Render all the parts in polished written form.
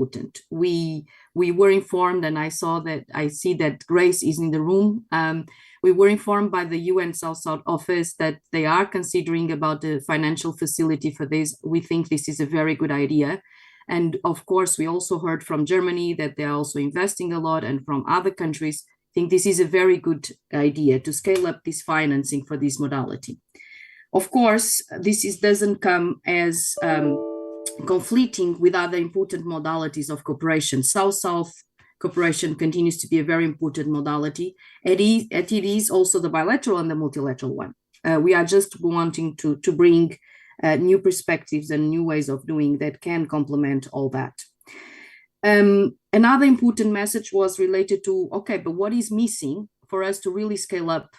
important. We were informed, and I see that Grace is in the room. We were informed by the UN South office that they are considering about the financial facility for this. We think this is a very good idea. And of course, we also heard from Germany that they are also investing a lot, and from other countries. I think this is a very good idea to scale up this financing for this modality. Of course, doesn't come as conflicting with other important modalities of cooperation. South-South cooperation continues to be a very important modality. It is also the bilateral and the multilateral one. We are just wanting to bring new perspectives and new ways of doing that can complement all that. Another important message was related to, okay, but what is missing for us to really scale up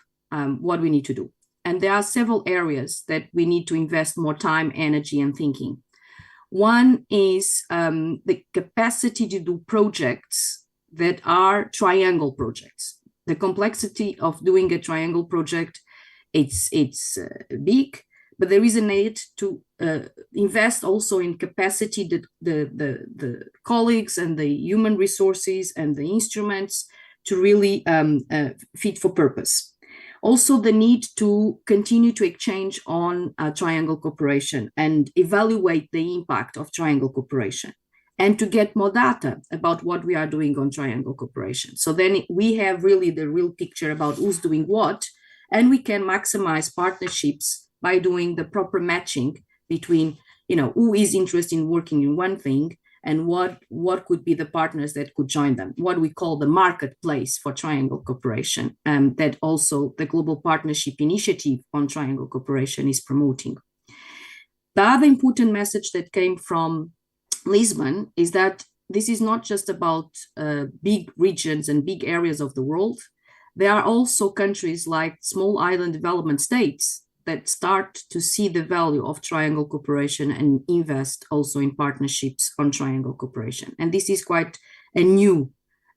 what we need to do? And there are several areas that we need to invest more time, energy, and thinking. One is the capacity to do projects that are triangle projects. The complexity of doing a triangle project, it's big, but there is a need to invest also in capacity, the colleagues and the human resources and the instruments to really fit for purpose. Also, the need to continue to exchange on triangle cooperation and evaluate the impact of triangle cooperation, and to get more data about what we are doing on triangle cooperation. So then we have really the real picture about who's doing what, and we can maximize partnerships by doing the proper matching between, who is interested in working in one thing and what could be the partners that could join them, what we call the marketplace for triangle cooperation, that also the Global Partnership Initiative on Triangle Cooperation is promoting. The other important message that came from Lisbon is that this is not just about big regions and big areas of the world. There are also countries like small island development states that start to see the value of triangle cooperation and invest also in partnerships on triangle cooperation. And this is quite a new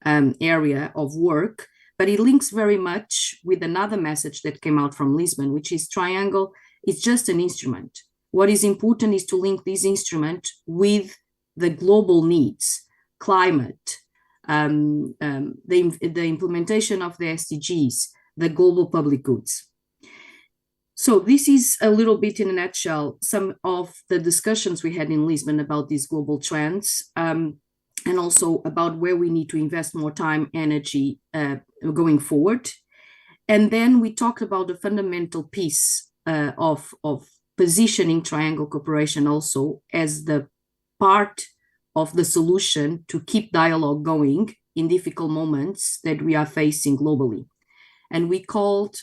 area of work, but it links very much with another message that came out from Lisbon, which is triangle is just an instrument. What is important is to link this instrument with the global needs, climate, the implementation of the SDGs, the global public goods. So this is a little bit in a nutshell, some of the discussions we had in Lisbon about these global trends, and also about where we need to invest more time, energy going forward. And then we talked about the fundamental piece of positioning triangle cooperation also as the part of the solution to keep dialogue going in difficult moments that we are facing globally. And we called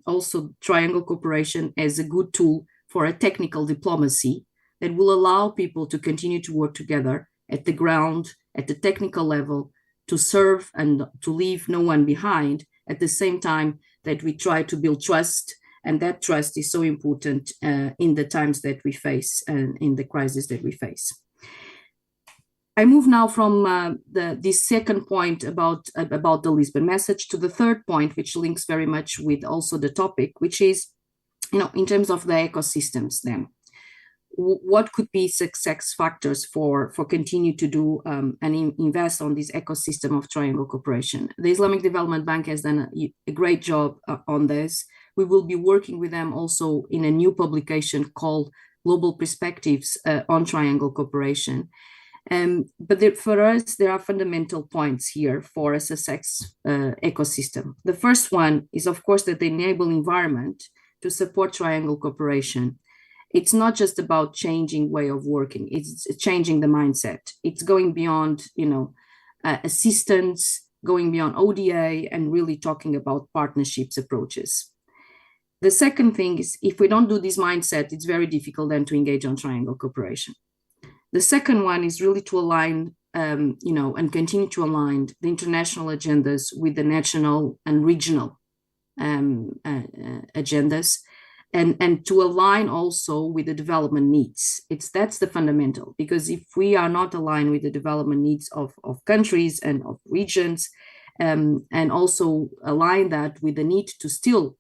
also triangle cooperation as a good tool for a technical diplomacy that will allow people to continue to work together at the ground, at the technical level, to serve and to leave no one behind, at the same time that we try to build trust. And that trust is so important in the times that we face and in the crisis that we face. I move now from this second point about the Lisbon message to the third point, which links very much with also the topic, which is, in terms of the ecosystems then. What could be success factors for continue to do and invest on this ecosystem of triangle cooperation? The Islamic Development Bank has done a great job on this. We will be working with them also in a new publication called Global Perspectives on Triangle Cooperation. But for us, there are fundamental points here for a success ecosystem. The first one is, of course, that they enable environment to support triangle cooperation. It's not just about changing way of working, it's changing the mindset. It's going beyond, assistance, going beyond ODA, and really talking about partnerships approaches. The second thing is, if we don't do this mindset, it's very difficult then to engage on triangle cooperation. The second one is really to align, and continue to align the international agendas with the national and regional agendas, and to align also with the development needs. That's the fundamental, because if we are not aligned with the development needs of countries and of regions, and also align that with the need to still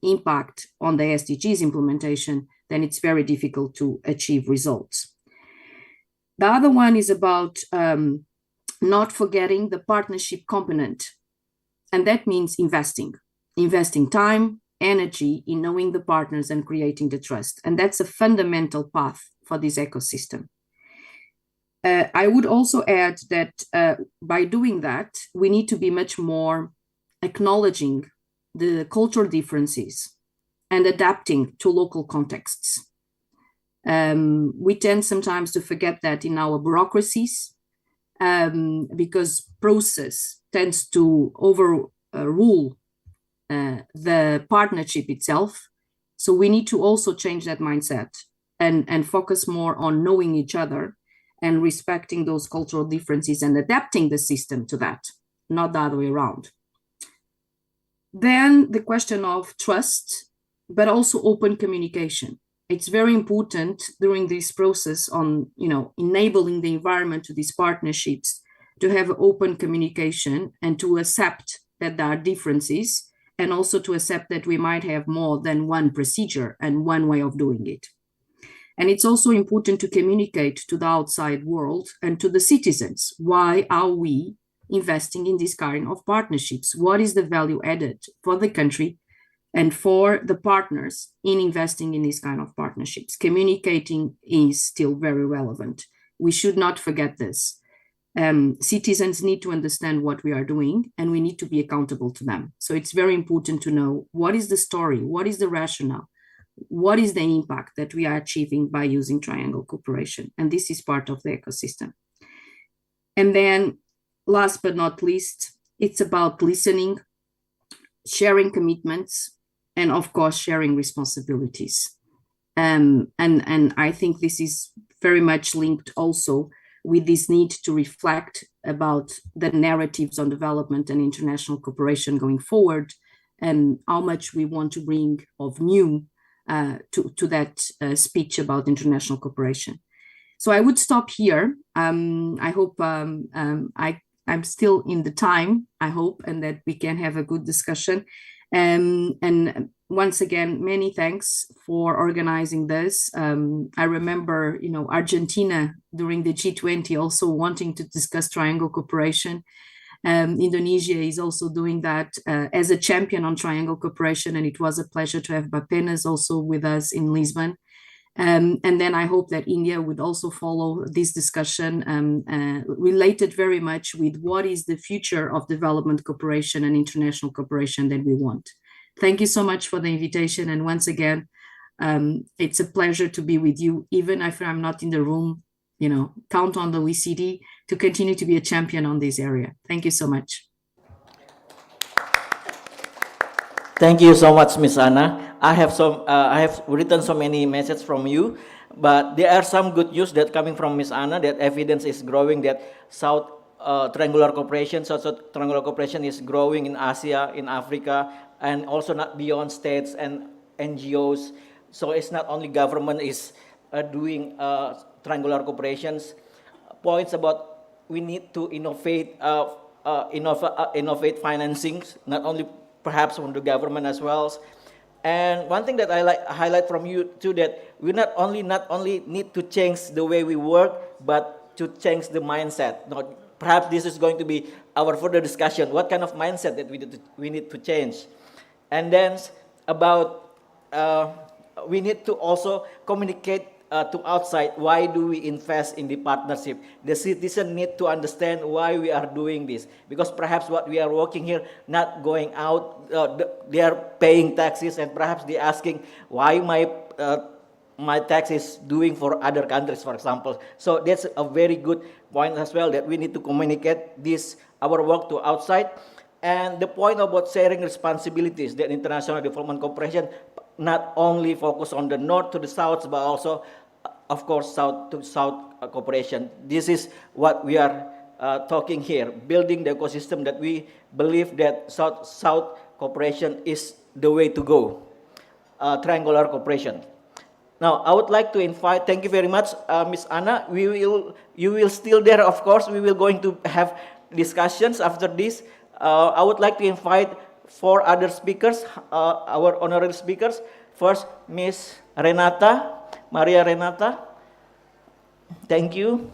impact on the SDGs implementation, then it's very difficult to achieve results. The other one is about not forgetting the partnership component. And that means investing time, energy in knowing the partners and creating the trust. And that's a fundamental path for this ecosystem. I would also add that by doing that, we need to be much more acknowledging the cultural differences and adapting to local contexts. We tend sometimes to forget that in our bureaucracies, because process tends to overrule the partnership itself. So we need to also change that mindset and focus more on knowing each other and respecting those cultural differences and adapting the system to that, not the other way around. Then the question of trust, but also open communication. It's very important during this process on, enabling the environment to these partnerships to have open communication and to accept that there are differences, and also to accept that we might have more than one procedure and one way of doing it. And it's also important to communicate to the outside world and to the citizens. Why are we investing in this kind of partnerships? What is the value added for the country and for the partners in investing in these kind of partnerships? Communicating is still very relevant. We should not forget this. Citizens need to understand what we are doing, and we need to be accountable to them. So it's very important to know what is the story, what is the rationale, what is the impact that we are achieving by using triangle cooperation. And this is part of the ecosystem. And then last but not least, it's about listening, sharing commitments, and of course, sharing responsibilities. And I think this is very much linked also with this need to reflect about the narratives on development and international cooperation going forward, and how much we want to bring of new to that speech about international cooperation. So I would stop here. I hope I'm still in the time, I hope, and that we can have a good discussion. And once again, many thanks for organizing this. I remember, Argentina during the G20 also wanting to discuss triangle cooperation. Indonesia is also doing that as a champion on triangle cooperation, and it was a pleasure to have Bapenas also with us in Lisbon. And then I hope that India would also follow this discussion related very much with what is the future of development cooperation and international cooperation that we want. Thank you so much for the invitation. And once again, it's a pleasure to be with you, even if I'm not in the room. Count on the OECD to continue to be a champion on this area. Thank you so much. Thank you so much, Miss Anna. I have written so many messages from you, but there are some good news that coming from Miss Anna, that evidence is growing that South Triangular Cooperation is growing in Asia, in Africa, and also not beyond states and NGOs. So it's not only government is doing triangular cooperations. Points about we need to innovate financings, not only perhaps from the government as well. And one thing that I like highlight from you too, that we not only need to change the way we work, but to change the mindset. Now, perhaps this is going to be our further discussion. What kind of mindset that we need to change? And then about we need to also communicate to outside, why do we invest in the partnership? The citizen need to understand why we are doing this, because perhaps what we are working here, not going out, they are paying taxes, and perhaps they asking why my tax is doing for other countries, for example. So that's a very good point as well, that we need to communicate this, our work, to outside. And the point about sharing responsibilities, that international development cooperation not only focus on the north to the south, but also, of course, south to south cooperation. This is what we are talking here, building the ecosystem that we believe that south-south cooperation is the way to go, triangular cooperation. Now, I would like to invite, thank you very much, Ms. Anna. You will still there, of course. We will going to have discussions after this. I would like to invite 4 other speakers, our honorary speakers. First, Ms. Renata, Maria Renata. Thank you.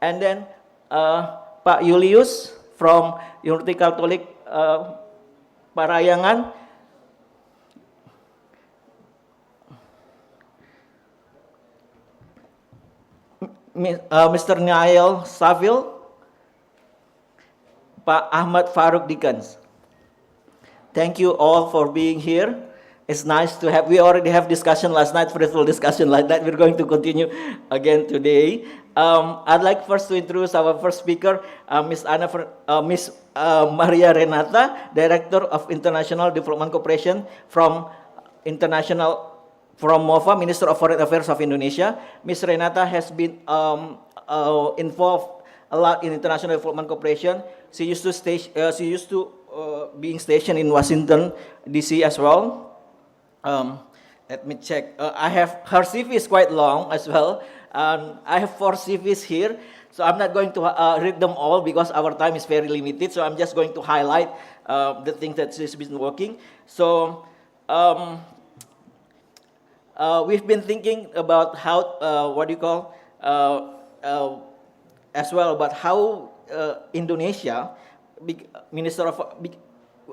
and then Pak Julius from Universitas Katolik Parayangan, Mr. Niall Saville, Pak Ahmed Faruk Diken. Thank you all for being here. It's nice to have, we already have discussion last night, fruitful discussion like that. We're going to continue again today. I'd like first to introduce our first speaker, Miss Maria Renata, Director of International Development Cooperation from MOFA, Minister of Foreign Affairs of Indonesia. Miss Renata has been involved a lot in international development cooperation. She used to being stationed in Washington D.C. as well. Let me check. I have her CV is quite long as well. I have 4 CVs here, so I'm not going to read them all because our time is very limited. So I'm just going to highlight the things that she's been working. So we've been thinking about how as well about how Indonesia, Minister of.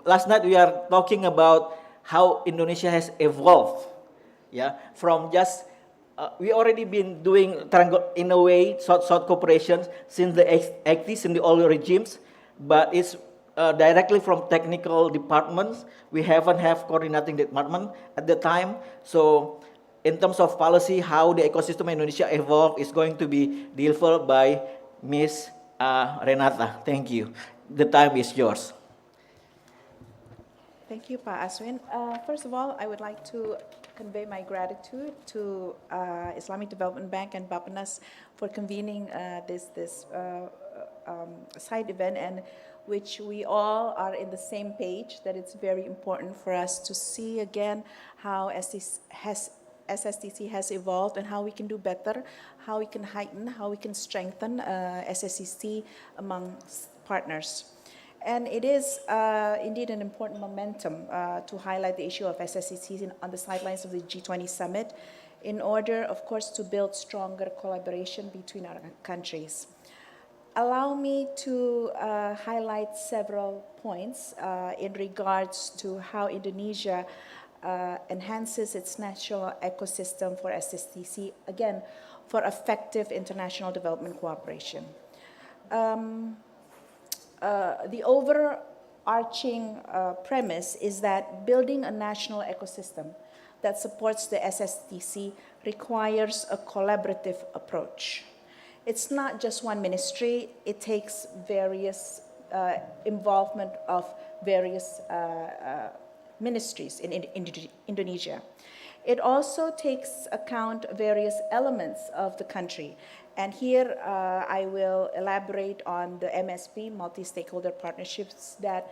Last night we are talking about how Indonesia has evolved, yeah, from just we already been doing in a way South cooperation since the 80s in the old regimes, but it's directly from technical departments. We haven't have coordinating department at the time. So in terms of policy, how the ecosystem in Indonesia evolved is going to be delivered by Miss Renata. Thank you. The time is yours. Thank you, Pak Aswin. First of all, I would like to convey my gratitude to Islamic Development Bank and Bappenas for convening this side event, and which we all are in the same page, that it's very important for us to see again how SSTC has evolved and how we can do better, how we can heighten, how we can strengthen SSTC among partners. And it is indeed an important momentum to highlight the issue of SSTC on the sidelines of the G20 summit in order, of course, to build stronger collaboration between our countries. Allow me to highlight several points in regards to how Indonesia enhances its natural ecosystem for SSTC, again, for effective international development cooperation. The overarching premise is that building a national ecosystem that supports the SSTC requires a collaborative approach. It's not just one ministry, it takes various involvement of various ministries in Indonesia. It also takes account various elements of the country. And here I will elaborate on the MSP, multi-stakeholder partnerships, that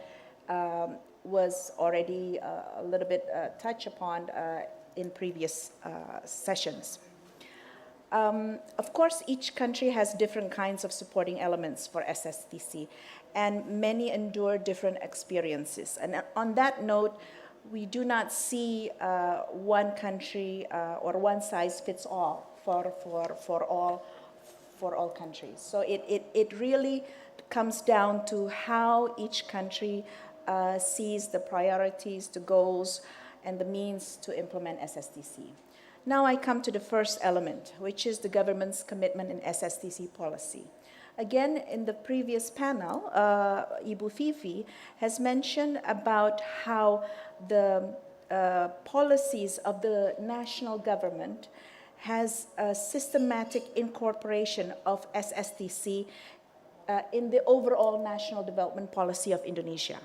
was already a little bit touched upon in previous sessions. Of course, each country has different kinds of supporting elements for SSTC, and many endure different experiences. And on that note, we do not see one country or one size fits all for all countries. So it really comes down to how each country sees the priorities, the goals, and the means to implement SSTC. Now I come to the first element, which is the government's commitment in SSTC policy. Again, in the previous panel, Ibu Fifi has mentioned about how the policies of the national government has a systematic incorporation of SSTC in the overall national development policy of Indonesia.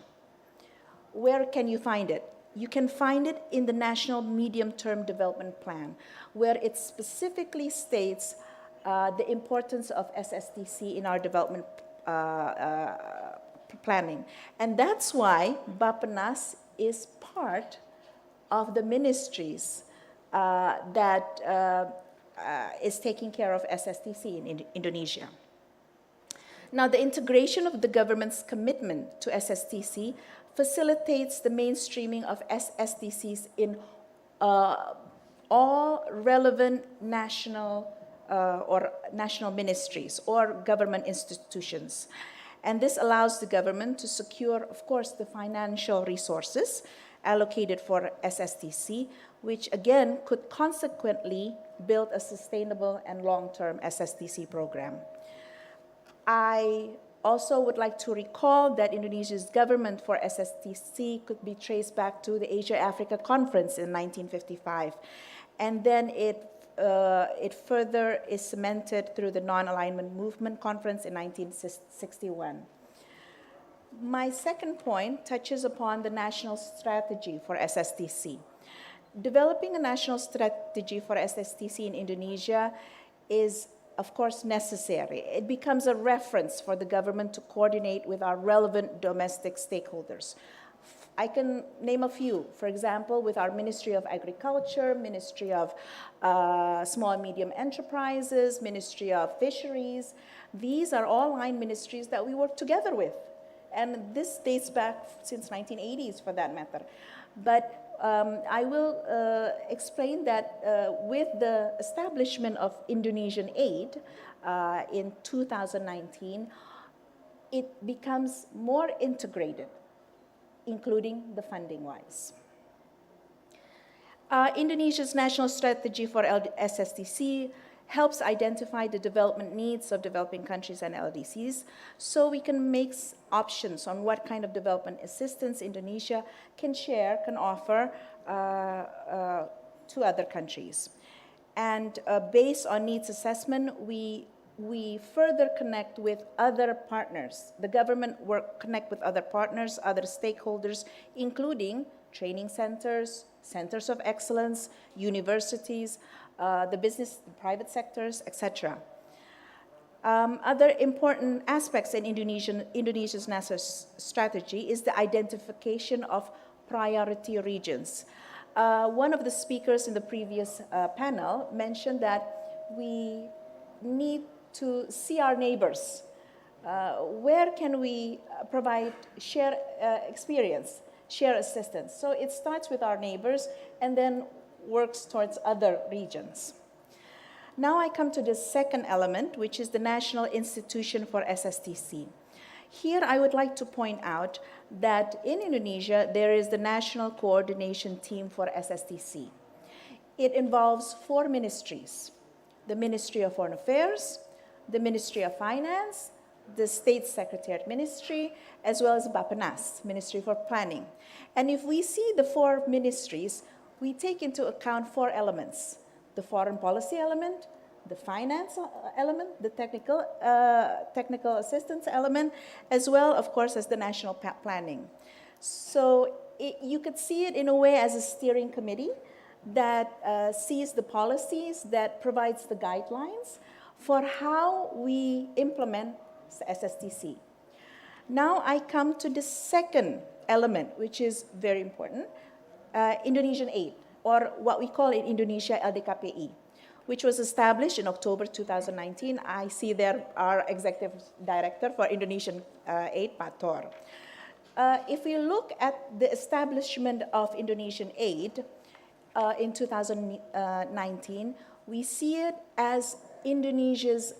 Where can you find it? You can find it in the National Medium-Term Development Plan, where it specifically states the importance of SSTC in our development planning. And that's why Bappenas is part of the ministries that is taking care of SSTC in Indonesia. Now, the integration of the government's commitment to SSTC facilitates the mainstreaming of SSTCs in all relevant national or national ministries or government institutions. And this allows the government to secure, of course, the financial resources allocated for SSTC, which again could consequently build a sustainable and long-term SSTC program. I also would like to recall that Indonesia's government for SSTC could be traced back to the Asia-Africa Conference in 1955. And then it further is cemented through the Non-Alignment Movement Conference in 1961. My second point touches upon the national strategy for SSTC. Developing a national strategy for SSTC in Indonesia is, of course, necessary. It becomes a reference for the government to coordinate with our relevant domestic stakeholders. I can name a few. For example, with our Ministry of Agriculture, Ministry of Small and Medium Enterprises, Ministry of Fisheries. These are all line ministries that we work together with. And this dates back since 1980s for that matter. But I will explain that with the establishment of Indonesian aid in 2019, it becomes more integrated, including the funding-wise. Indonesia's national strategy for SSTC helps identify the development needs of developing countries and LDCs, so we can make options on what kind of development assistance Indonesia can share, can offer to other countries. And based on needs assessment, we further connect with other partners. The government connect with other partners, other stakeholders, including training centers, centers of excellence, universities, the business, the private sectors, etc. Other important aspects in Indonesia's national strategy is the identification of priority regions. One of the speakers in the previous panel mentioned that we need to see our neighbors. Where can we provide share experience, share assistance? So it starts with our neighbors and then works towards other regions. Now I come to the second element, which is the National Institution for SSTC. Here I would like to point out that in Indonesia, there is the National Coordination Team for SSTC. It involves 4 ministries: the Ministry of Foreign Affairs, the Ministry of Finance, the State Secretariat Ministry, as well as Bappenas, Ministry for Planning. And if we see the 4 ministries, we take into account 4 elements: the foreign policy element, the finance element, the technical assistance element, as well, of course, as the national planning. So you could see it in a way as a steering committee that sees the policies, that provides the guidelines for how we implement SSTC. Now I come to the second element, which is very important, Indonesian aid, or what we call in Indonesia LDKPI, which was established in October 2019. I see there our Executive Director for Indonesian aid, Pak Tor. If we look at the establishment of Indonesian aid in 2019, we see it as Indonesia's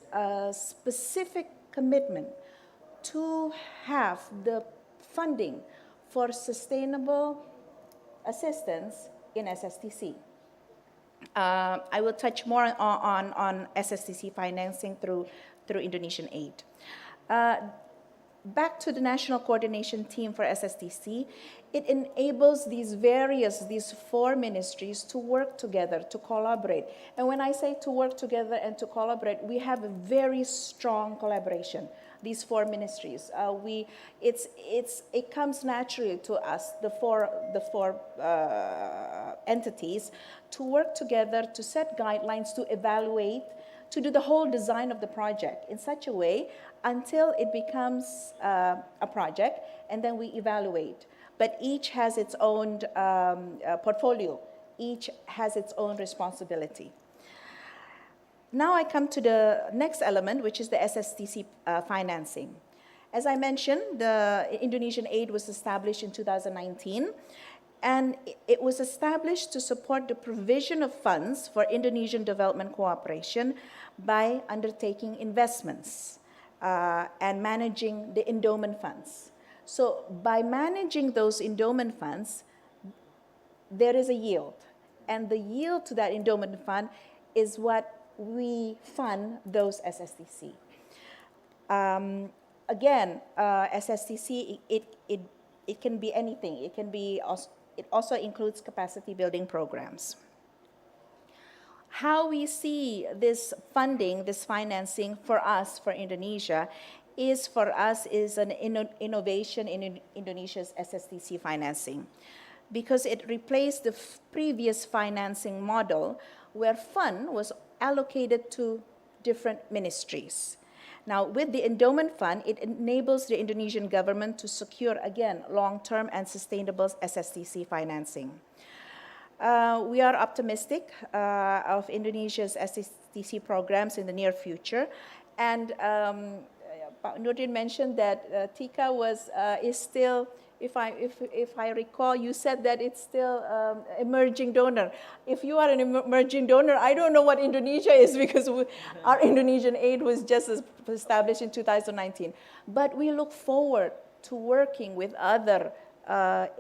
specific commitment to have the funding for sustainable assistance in SSTC. I will touch more on SSTC financing through Indonesian aid. Back to the National Coordination Team for SSTC, it enables these 4 ministries to work together, to collaborate. And when I say to work together and to collaborate, we have a very strong collaboration. These 4 ministries, it comes naturally to us, the four entities, to work together, to set guidelines, to evaluate, to do the whole design of the project in such a way until it becomes a project, and then we evaluate. But each has its own portfolio. Each has its own responsibility. Now I come to the next element, which is the SSTC financing. As I mentioned, the Indonesian aid was established in 2019, And it was established to support the provision of funds for Indonesian development cooperation by undertaking investments and managing the endowment funds. So by managing those endowment funds, there is a yield. And the yield to that endowment fund is what we fund those SSTC. Again, SSTC, it can be anything. It also includes capacity building programs. How we see this funding, this financing for us, for Indonesia, is an innovation in Indonesia's SSTC financing, because it replaced the previous financing model where fund was allocated to different ministries. Now, with the endowment fund, it enables the Indonesian government to secure, again, long-term and sustainable SSTC financing. We are optimistic of Indonesia's SSTC programs in the near future. And Pak Nurdin mentioned that Tika is still, if I recall, you said that it's still emerging donor. If you are an emerging donor, I don't know what Indonesia is, because our Indonesian aid was just established in 2019. But we look forward to working with other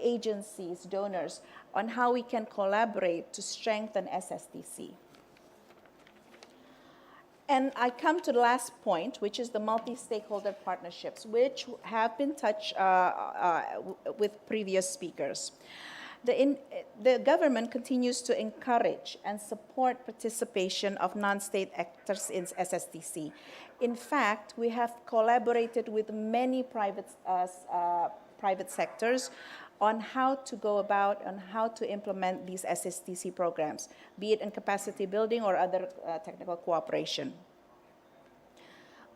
agencies, donors, on how we can collaborate to strengthen SSTC. And I come to the last point, which is the multi-stakeholder partnerships, which have been touched with previous speakers. The government continues to encourage and support participation of non-state actors in SSTC. In fact, we have collaborated with many private sectors on how to go about, on how to implement these SSTC programs, be it in capacity building or other technical cooperation.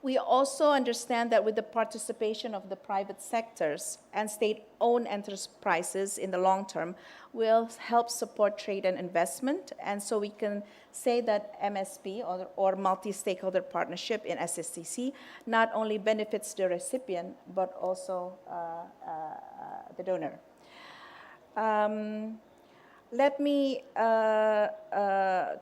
We also understand that with the participation of the private sectors and state-owned enterprises in the long term will help support trade and investment. And so we can say that MSP or multi-stakeholder partnership in SSTC not only benefits the recipient, but also the donor. Let me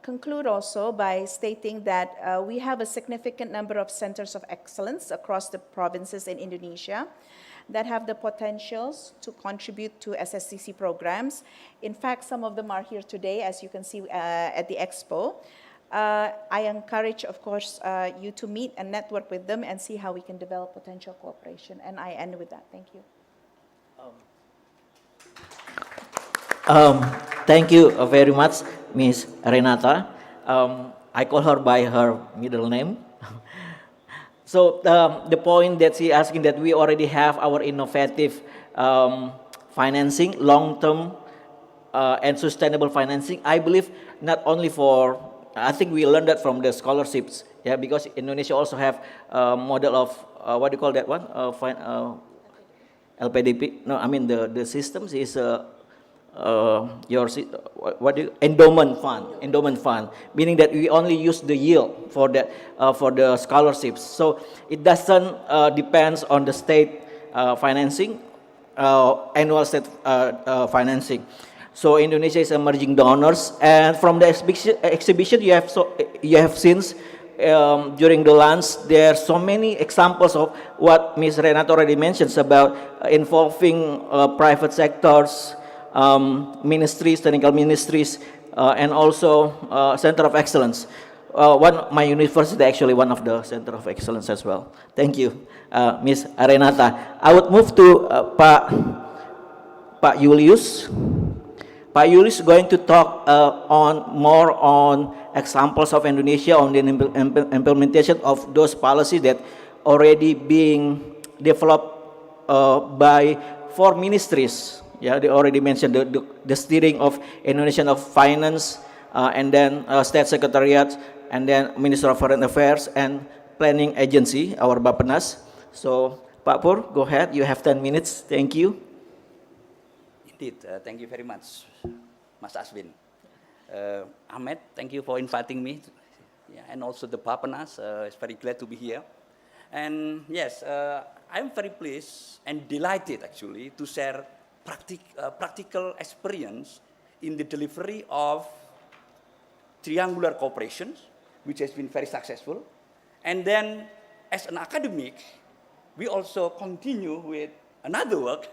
conclude also by stating that we have a significant number of centers of excellence across the provinces in Indonesia that have the potentials to contribute to SSTC programs. In fact, some of them are here today, as you can see at the expo. I encourage, of course, you to meet and network with them and see how we can develop potential cooperation. And I end with that. Thank you. Thank you very much, Miss Renata. I call her by her middle name. So the point that she asking, that we already have our innovative financing, long-term and sustainable financing. I believe not only for, I think we learned that from the scholarships, yeah, because Indonesia also have a model of what do you call that one? LPDP. No, I mean the systems is endowment fund, meaning that we only use the yield for that for the scholarships. So it doesn't depends on the state financing, annual state financing. So Indonesia is emerging donors, and from the exhibition you have seen during the lunch, there are so many examples of what Ms. Renata already mentions about involving private sectors, ministries, technical ministries, and also Center of Excellence. My university actually one of the Center of Excellence as well. Thank you, Ms. Renata. I would move to Pak Yulis. Pak Yulis is going to talk more on examples of Indonesia on the implementation of those policies that already being developed by 4 ministries. Yeah, they already mentioned the steering of Indonesian of Finance, and then State Secretariat, and then Minister of Foreign Affairs and Planning Agency, our Bappenas. So, Pak Pur, go ahead. You have 10 minutes. Thank you. Indeed, thank you very much, Mas Aswin. Ahmed, thank you for inviting me, and also the Bappenas. It's very glad to be here. And yes, I'm very pleased and delighted actually to share practical experience in the delivery of triangular cooperation, which has been very successful. And then, as an academic, we also continue with another work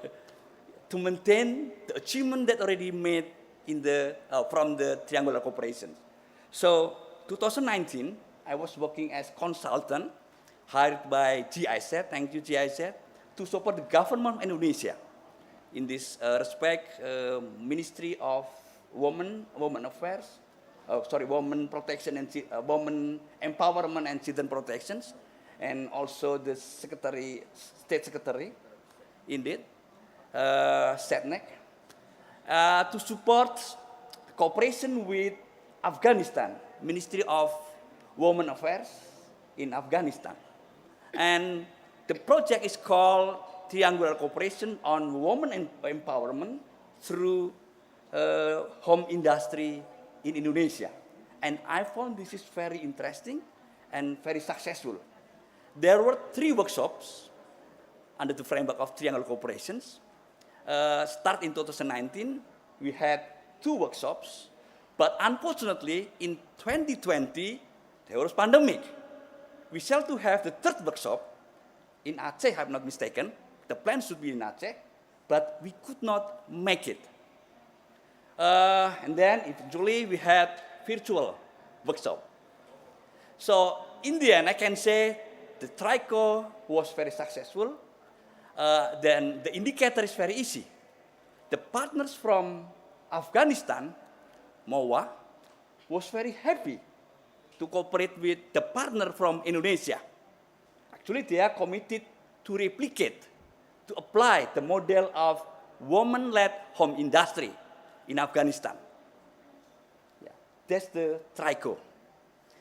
to maintain the achievement that already made in the, from the triangular cooperation. So, 2019, I was working as consultant hired by GIZ, thank you GIZ, to support the government of Indonesia. In this respect, Ministry of Women Affairs, Women Protection and Women Empowerment and Children Protections, and also the State Secretary, indeed, SETNEC, to support cooperation with Afghanistan, Ministry of Women Affairs in Afghanistan. And the project is called Triangular Cooperation on Women Empowerment through Home Industry in Indonesia. And I found this is very interesting and very successful. There were 3 workshops under the framework of Triangular Cooperations. Start in 2019, we had 2 workshops, but unfortunately in 2020, there was pandemic. We shall to have the 3rd workshop in Aceh, if I'm not mistaken. The plan should be in Aceh, but we could not make it. And then eventually we had virtual workshop. So in the end, I can say the TRICO was very successful. Then the indicator is very easy. The partners from Afghanistan, MOWA, was very happy to cooperate with the partner from Indonesia. Actually, they are committed to replicate, to apply the model of woman-led home industry in Afghanistan. Yeah, that's the TRICO.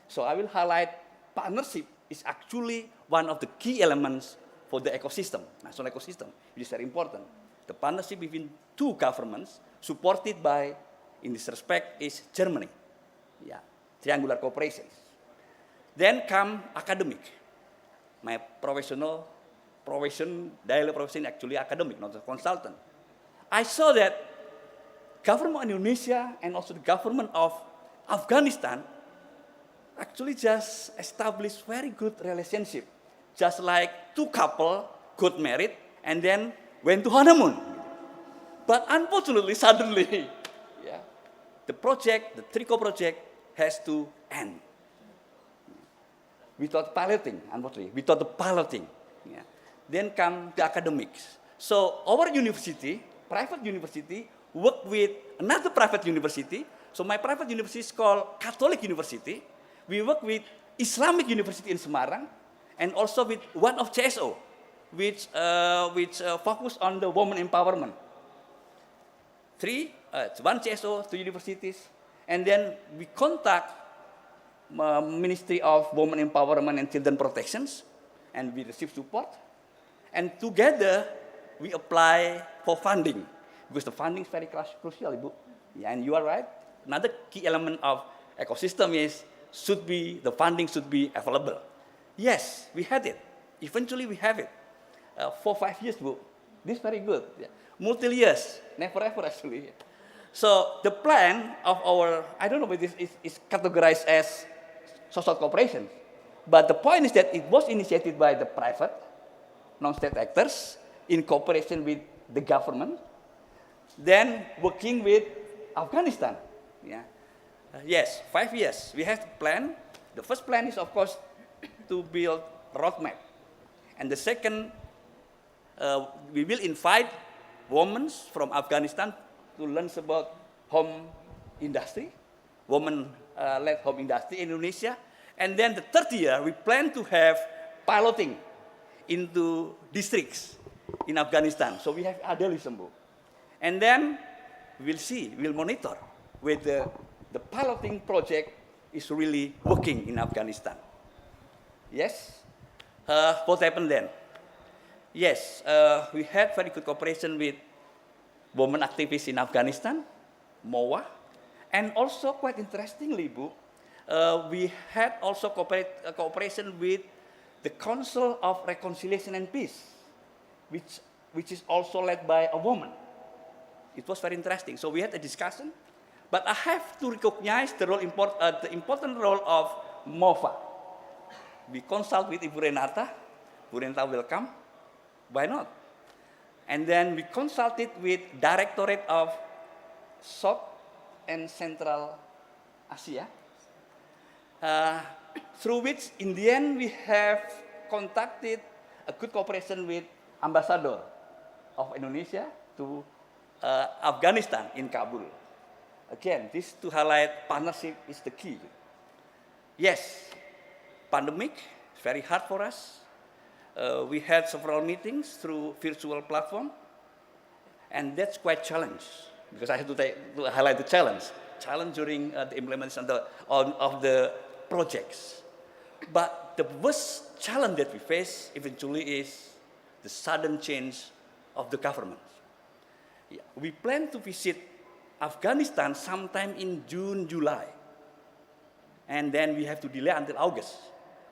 So I will highlight partnership is actually one of the key elements for the ecosystem, national ecosystem, which is very important. The partnership between 2 governments supported by, in this respect, is Germany. Yeah, triangular cooperation. Then come academic. My daily profession actually academic, not a consultant. I saw that government of Indonesia and also the government of Afghanistan actually just established very good relationship. Just like 2 couple got married and then went to honeymoon. But unfortunately, suddenly, yeah, the project, the TRICO project, has to end. Without piloting, unfortunately, without the piloting. Yeah. Then come the academics. So our university, private university, work with another private university. So my private university is called Catholic University. We work with Islamic University in Semarang, and also with one of CSO, which focus on the women empowerment. 1 CSO, 2 universities, and then we contact Ministry of Women Empowerment and Children Protections, and we receive support. And together, we apply for funding, because the funding is very crucial, Ibu. Yeah, and you are right. Another key element of ecosystem is, the funding should be available. Yes, we had it. Eventually, we have it. 4-5 years, Bu. This is very good. Yeah. Multi-years, never ever actually. So the plan of our, I don't know if this is categorized as social cooperation, but the point is that it was initiated by the private, non-state actors in cooperation with the government, then working with Afghanistan. Yeah. Yes, 5 years. We have the plan. The first plan is, of course, to build a roadmap. And the second, we will invite women from Afghanistan to learn about home industry, women-led home industry in Indonesia. And then the 3rd year, we plan to have piloting into districts in Afghanistan. So we have idealism. And then we'll see, we'll monitor whether the piloting project is really working in Afghanistan. Yes? What happened then? Yes, we had very good cooperation with women activists in Afghanistan, MOWA, and also quite interestingly, Bu, we had also cooperation with the Council of Reconciliation and Peace, which is also led by a woman. It was very interesting. So we had a discussion, but I have to recognize the important role of MOFA. We consult with Ibu Renata. Ibu Renata will come. Why not? And then we consulted with Directorate of South and Central Asia, through which in the end we have contacted a good cooperation with Ambassador of Indonesia to Afghanistan in Kabul. Again, this to highlight partnership is the key. Yes, pandemic is very hard for us. We had several meetings through virtual platform, and that's quite challenge because I have to highlight the challenge during the implementation of the projects. But the worst challenge that we face eventually is the sudden change of the government. We plan to visit Afghanistan sometime in June, July. And then we have to delay until August.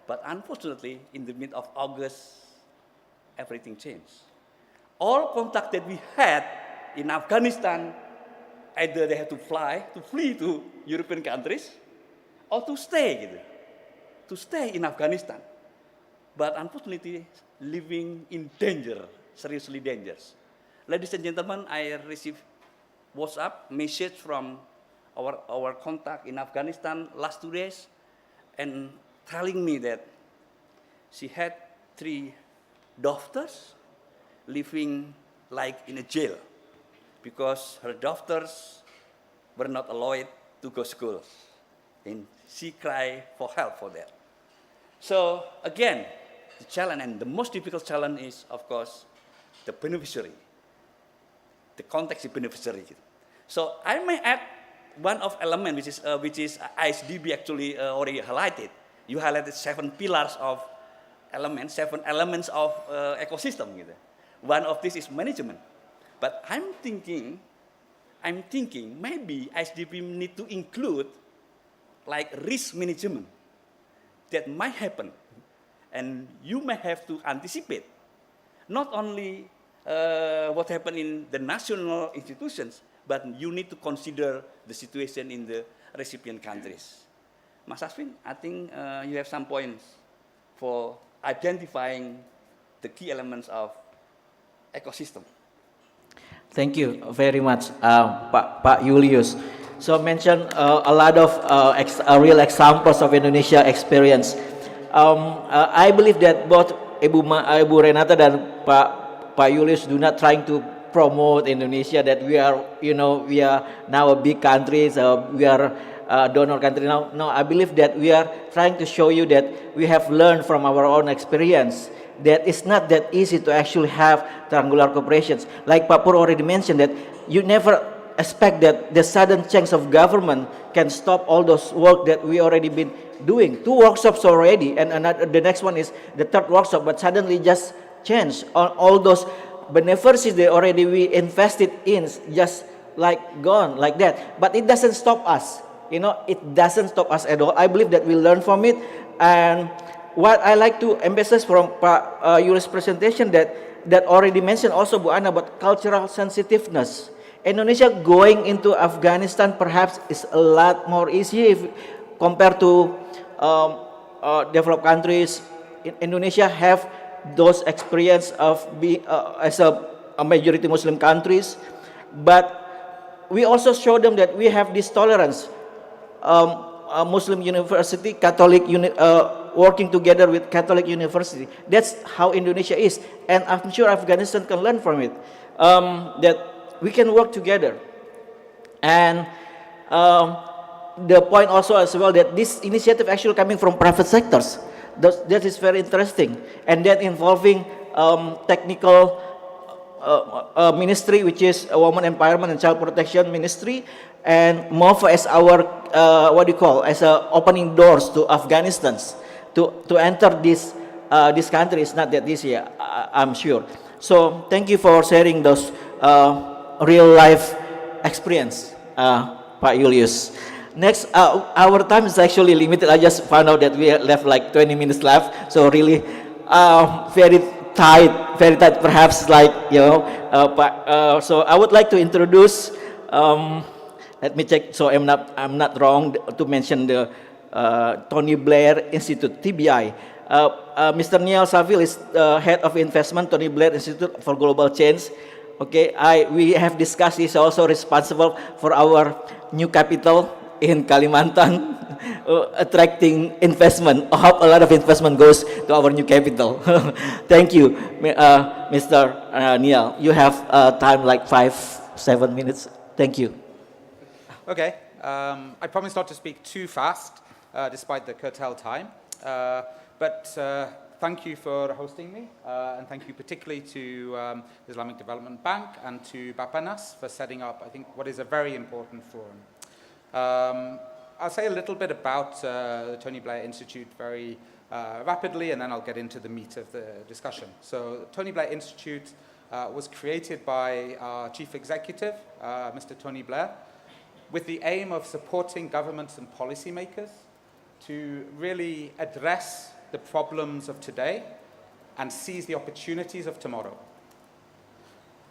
But unfortunately, in the mid of August, everything changed. All contact that we had in Afghanistan, either they had to flee to European countries, or to stay in Afghanistan. But unfortunately, living in danger, seriously dangerous. Ladies and gentlemen, I received WhatsApp message from our contact in Afghanistan last 2 days, and telling me that she had 3 daughters living like in a jail because her daughters were not allowed to go to school. And she cried for help for that. So again, the challenge and the most difficult challenge is, of course, the beneficiary. The context is beneficiary. So I may add one of element which is ISDB actually already highlighted. You highlighted 7 pillars of elements, 7 elements of ecosystem. One of this is management. But I'm thinking maybe ISDB need to include like risk management that might happen, and you may have to anticipate not only what happened in the national institutions, but you need to consider the situation in the recipient countries. Mas Aswin, I think you have some points for identifying the key elements of ecosystem. Thank you very much, Pak Yulius. So mention a lot of real examples of Indonesia experience. I believe that both Ibu Renata dan Pak Yulius do not trying to promote Indonesia that we are now a big country, so we are donor country now. No, I believe that we are trying to show you that we have learned from our own experience that it's not that easy to actually have triangular cooperations. Like Pak Pur already mentioned, that you never expect that the sudden change of government can stop all those work that we already been doing. 2 workshops already, and the next one is the 3rd workshop, but suddenly just change on all those beneficiaries that already we invested in, just like gone like that. But it doesn't stop us. It doesn't stop us at all. I believe that we learn from it. And what I like to emphasize from Pak Yulis' presentation that already mentioned also Bu Ana about cultural sensitiveness. Indonesia going into Afghanistan perhaps is a lot more easy if compared to developed countries. Indonesia have those experience of being as a majority Muslim countries, but we also show them that we have this tolerance. Muslim university, Catholic working together with Catholic university. That's how Indonesia is, and I'm sure Afghanistan can learn from it. That we can work together, and the point also as well that this initiative actually coming from private sectors. That is very interesting, and then involving technical ministry, which is a Women Empowerment and Child Protection Ministry, and MOFA as our as opening doors to Afghanistan to enter this country. Is not that easy, I'm sure. So thank you for sharing those real life experience, Pak Yulius. Next, our time is actually limited. I just found out that we left like 20 minutes left, so really very very tight, perhaps like, so I would like to introduce, let me check, so I'm not wrong to mention the Tony Blair Institute, TBI. Mr. Niall Saville is the head of investment, Tony Blair Institute for Global Change. Okay, we have discussed, he's also responsible for our new capital in Kalimantan, attracting investment. I hope a lot of investment goes to our new capital. Thank you, Mr. Niall. You have time like 5-7 minutes. Thank you. Okay, I promise not to speak too fast, despite the curtailed time. But thank you for hosting me, and thank you particularly to the Islamic Development Bank and to Bapanas for setting up, I think, what is a very important forum. I'll say a little bit about the Tony Blair Institute very rapidly, and then I'll get into the meat of the discussion. So, the Tony Blair Institute was created by our chief executive, Mr. Tony Blair, with the aim of supporting governments and policymakers to really address the problems of today and seize the opportunities of tomorrow.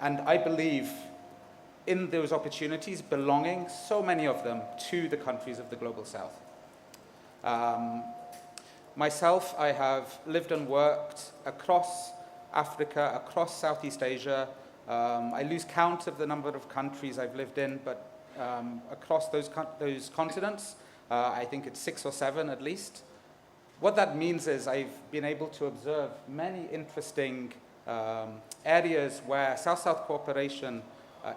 And I believe in those opportunities belonging, so many of them, to the countries of the Global South. Myself, I have lived and worked across Africa, across Southeast Asia. I lose count of the number of countries I've lived in, but across those continents, I think it's 6 or 7 at least. What that means is I've been able to observe many interesting areas where South-South cooperation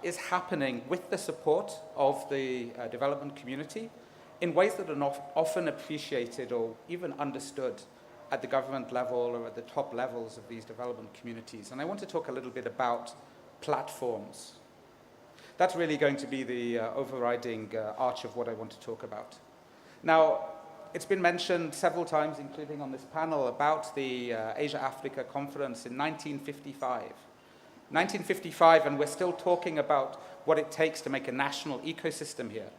is happening with the support of the development community in ways that are not often appreciated or even understood at the government level or at the top levels of these development communities. And I want to talk a little bit about platforms. That's really going to be the overriding arch of what I want to talk about. Now, it's been mentioned several times, including on this panel, about the Asia-Africa Conference in 1955. 1955, and we're still talking about what it takes to make a national ecosystem here.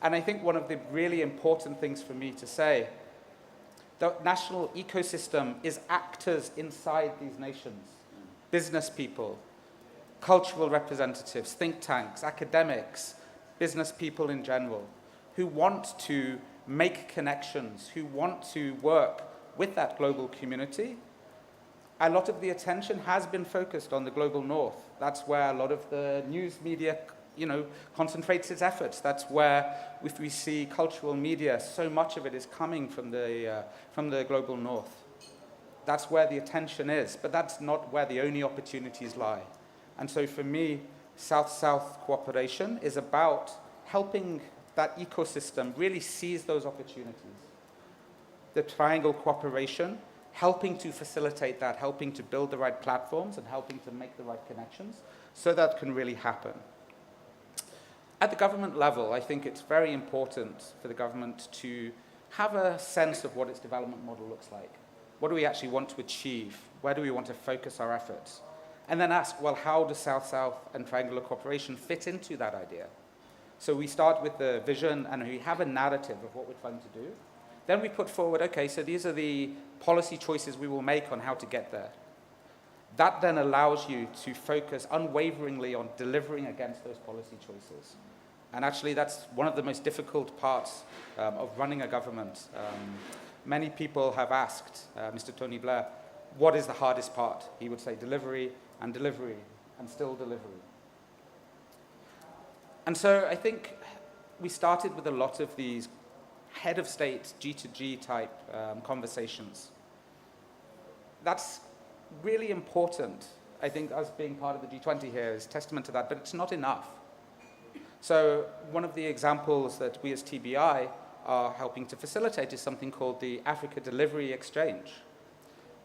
And I think one of the really important things for me to say, the national ecosystem is actors inside these nations, business people, cultural representatives, think tanks, academics, business people in general, who want to make connections, who want to work with that global community. A lot of the attention has been focused on the global north. That's where a lot of the news media, concentrates its efforts. That's where, if we see cultural media, so much of it is coming from the global north. That's where the attention is, but that's not where the only opportunities lie. And so for me, South-South cooperation is about helping that ecosystem really seize those opportunities. The triangle cooperation, helping to facilitate that, helping to build the right platforms and helping to make the right connections so that can really happen. At the government level, I think it's very important for the government to have a sense of what its development model looks like. What do we actually want to achieve? Where do we want to focus our efforts? And then ask, well, how does South-South and triangular cooperation fit into that idea? So we start with the vision and we have a narrative of what we're trying to do. Then we put forward, okay, so these are the policy choices we will make on how to get there. That then allows you to focus unwaveringly on delivering against those policy choices. And actually, that's one of the most difficult parts of running a government. Many people have asked Mr. Tony Blair, what is the hardest part? He would say delivery and still delivery. And so I think we started with a lot of these head of state, G2G type conversations. That's really important. I think us being part of the G20 here is testament to that, but it's not enough. So one of the examples that we as TBI are helping to facilitate is something called the Africa Delivery Exchange,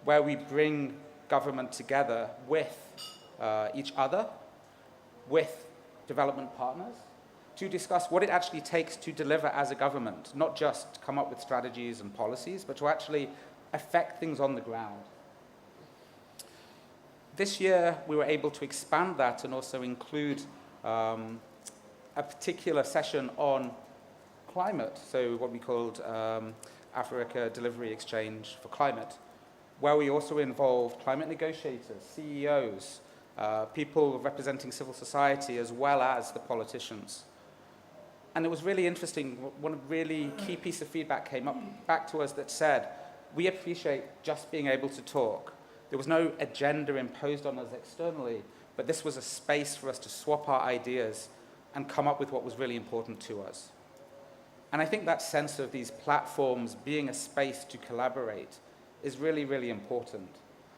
where we bring government together with each other, with development partners, to discuss what it actually takes to deliver as a government, not just come up with strategies and policies, but to actually affect things on the ground. This year, we were able to expand that and also include a particular session on climate, so what we called Africa Delivery Exchange for Climate, where we also involved climate negotiators, CEOs, people representing civil society, as well as the politicians. And it was really interesting. One really key piece of feedback came back to us that said, we appreciate just being able to talk. There was no agenda imposed on us externally, but this was a space for us to swap our ideas and come up with what was really important to us. And I think that sense of these platforms being a space to collaborate is really, really important.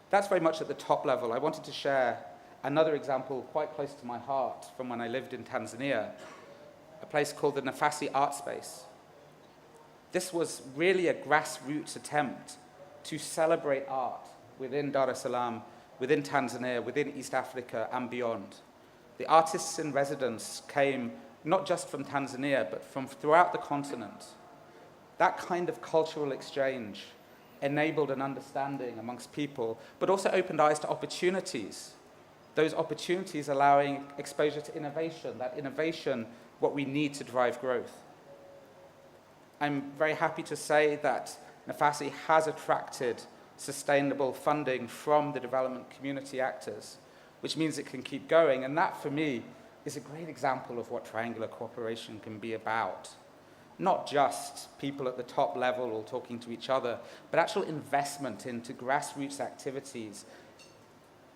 That's very much at the top level. I wanted to share another example quite close to my heart from when I lived in Tanzania, a place called the Nafasi Art Space. This was really a grassroots attempt to celebrate art within Dar es Salaam, within Tanzania, within East Africa and beyond. The artists in residence came not just from Tanzania, but from throughout the continent. That kind of cultural exchange enabled an understanding amongst people, but also opened eyes to opportunities. Those opportunities allowing exposure to innovation, that innovation, what we need to drive growth. I'm very happy to say that Nafasi has attracted sustainable funding from the development community actors, which means it can keep going. And that, for me, is a great example of what triangular cooperation can be about. Not just people at the top level all talking to each other, but actual investment into grassroots activities.